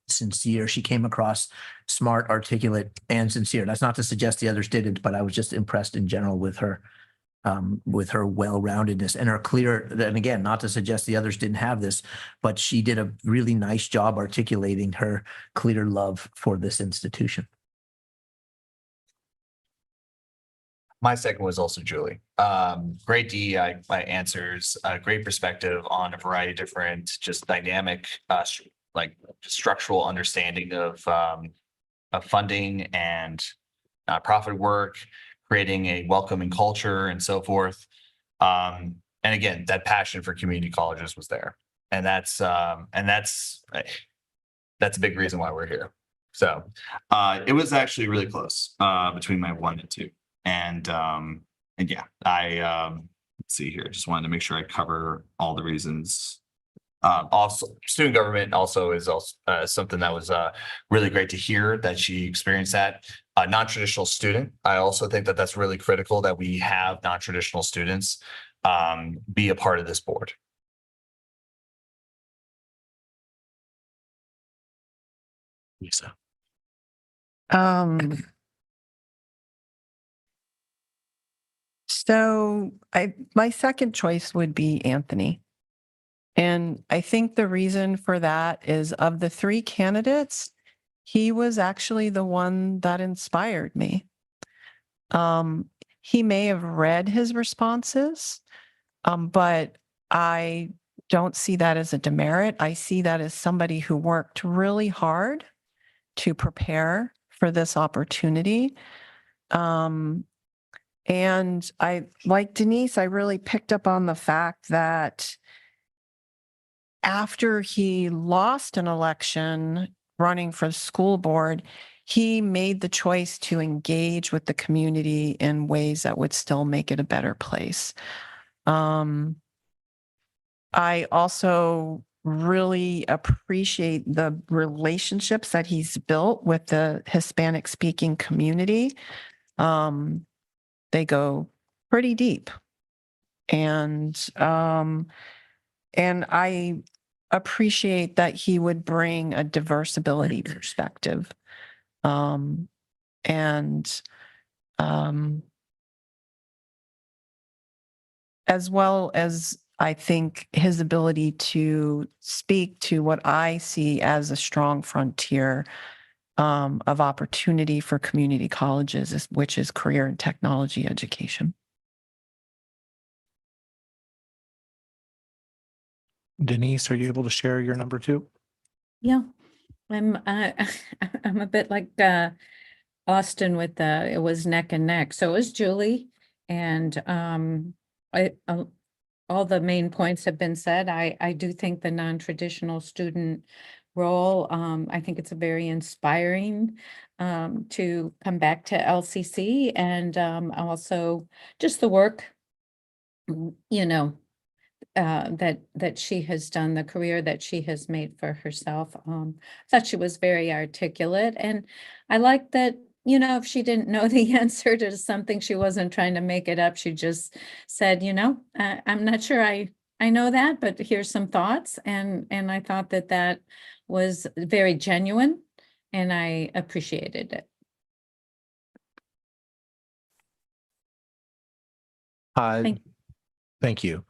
sincere. She came across smart, articulate, and sincere. That's not to suggest the others didn't, but I was just impressed in general with her well-roundedness and her clear, and again, not to suggest the others didn't have this, but she did a really nice job articulating her clear love for this institution. My second was also Julie. Great DEI answers, great perspective on a variety of different, just dynamic, like structural understanding of funding and nonprofit work, creating a welcoming culture and so forth. And again, that passion for community colleges was there. And that's a big reason why we're here. So it was actually really close between my 1 and 2. And yeah, let's see here. Just wanted to make sure I cover all the reasons. Also, student government also is something that was really great to hear that she experienced that. Non-traditional student. I also think that that's really critical that we have non-traditional students be a part of this board. Lisa. So my second choice would be Anthony. And I think the reason for that is, of the 3 candidates, he was actually the one that inspired me. He may have read his responses, but I don't see that as a demerit. I see that as somebody who worked really hard to prepare for this opportunity. And I, like Denise, I really picked up on the fact that after he lost an election running for the school board, he made the choice to engage with the community in ways that would still make it a better place. I also really appreciate the relationships that he's built with the Hispanic speaking community. They go pretty deep. And I appreciate that he would bring a diverse ability perspective. As well as, I think, his ability to speak to what I see as a strong frontier of opportunity for community colleges, which is career and technology education. Denise, are you able to share your number 2? Yeah, I'm a bit like Austin with it was neck and neck. So it was Julie, and all the main points have been said. I do think the non-traditional student role, I think it's a very inspiring to come back to LCC, and also just the work, that she has done, the career that she has made for herself. I thought she was very articulate, and I like that, if she didn't know the answer to something, she wasn't trying to make it up. She just said, I'm not sure I know that, but here's some thoughts. And I thought that was very genuine, and I appreciated it. Thank you.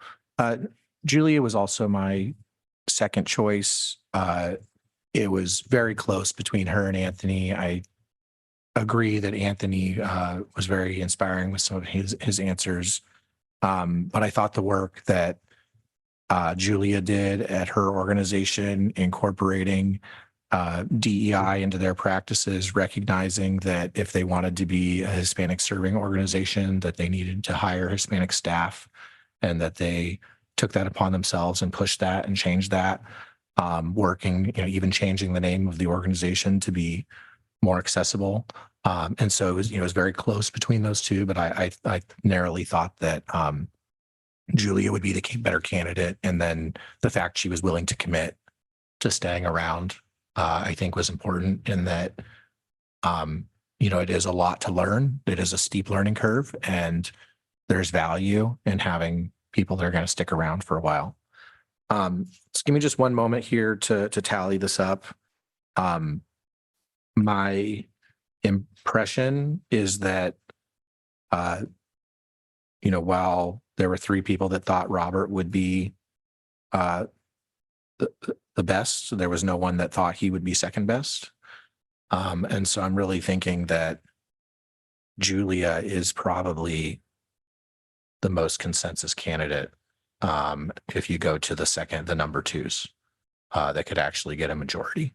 Julia was also my second choice. It was very close between her and Anthony. I agree that Anthony was very inspiring with some of his answers. But I thought the work that Julia did at her organization, incorporating DEI into their practices, recognizing that if they wanted to be a Hispanic serving organization, that they needed to hire Hispanic staff, and that they took that upon themselves and pushed that and changed that. Working, even changing the name of the organization to be more accessible. And so it was, it was very close between those two, but I narrowly thought that Julia would be the better candidate. And then the fact she was willing to commit to staying around, I think was important in that, it is a lot to learn. It is a steep learning curve, and there's value in having people that are going to stick around for a while. Just give me just one moment here to tally this up. My impression is that, while there were 3 people that thought Robert would be the best, there was no one that thought he would be second best. And so I'm really thinking that Julia is probably the most consensus candidate. If you go to the number 2s, that could actually get a majority.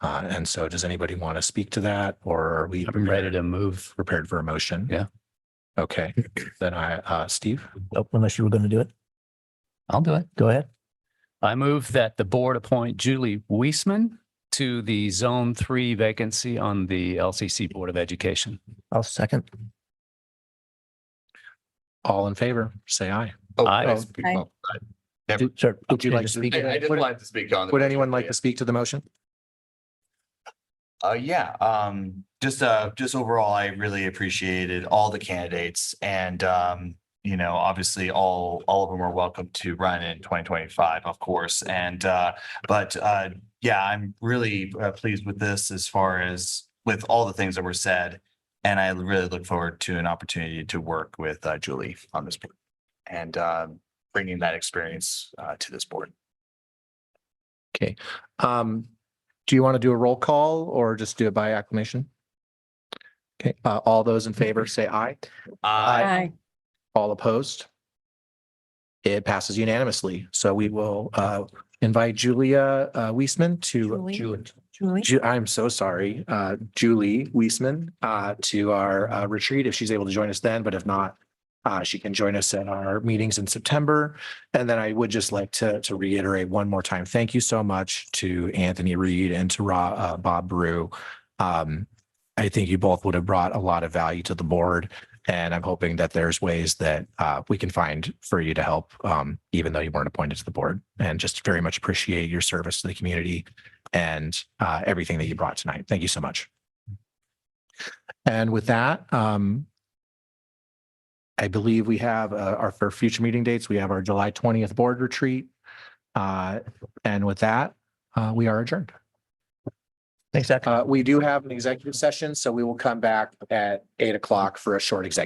And so does anybody want to speak to that, or are we I'm ready to move. prepared for a motion? Yeah. Okay, then Steve? Oh, unless you were going to do it, I'll do it. go ahead. I move that the board appoint Julie Weisman to the Zone 3 vacancy on the LCC Board of Education. I'll second. All in favor, say aye. Aye. Sir, Would you like to speak? I just wanted to speak on. the Would motion, anyone like yeah. to speak to the motion? Just overall, I really appreciated all the candidates, and obviously all of them are welcome to run in 2025, of course. And I'm really pleased with this as far as with all the things that were said. And I really look forward to an opportunity to work with Julie on this board and bringing that experience to this board. Okay. Do you want to do a roll call or just do it by acclamation? Okay, all those in favor say aye. Aye. All opposed? It passes unanimously. So we will invite Julia Weisman to Julie? I'm so sorry, Julie Weisman to our retreat if she's able to join us then, but if not, she can join us at our meetings in September. And then I would just like to reiterate one more time, thank you so much to Anthony Reed and to Bob Brew. I think you both would have brought a lot of value to the board, and I'm hoping that there's ways that we can find for you to help, even though you weren't appointed to the board, and just very much appreciate your service to the community and everything that you brought tonight. Thank you so much. And with that, I believe we have for future meeting dates, we have our July 20th board retreat. And with that, we are adjourned. Thanks, Zach. We do have an executive session, so we will come back at 8 o'clock for a short executive.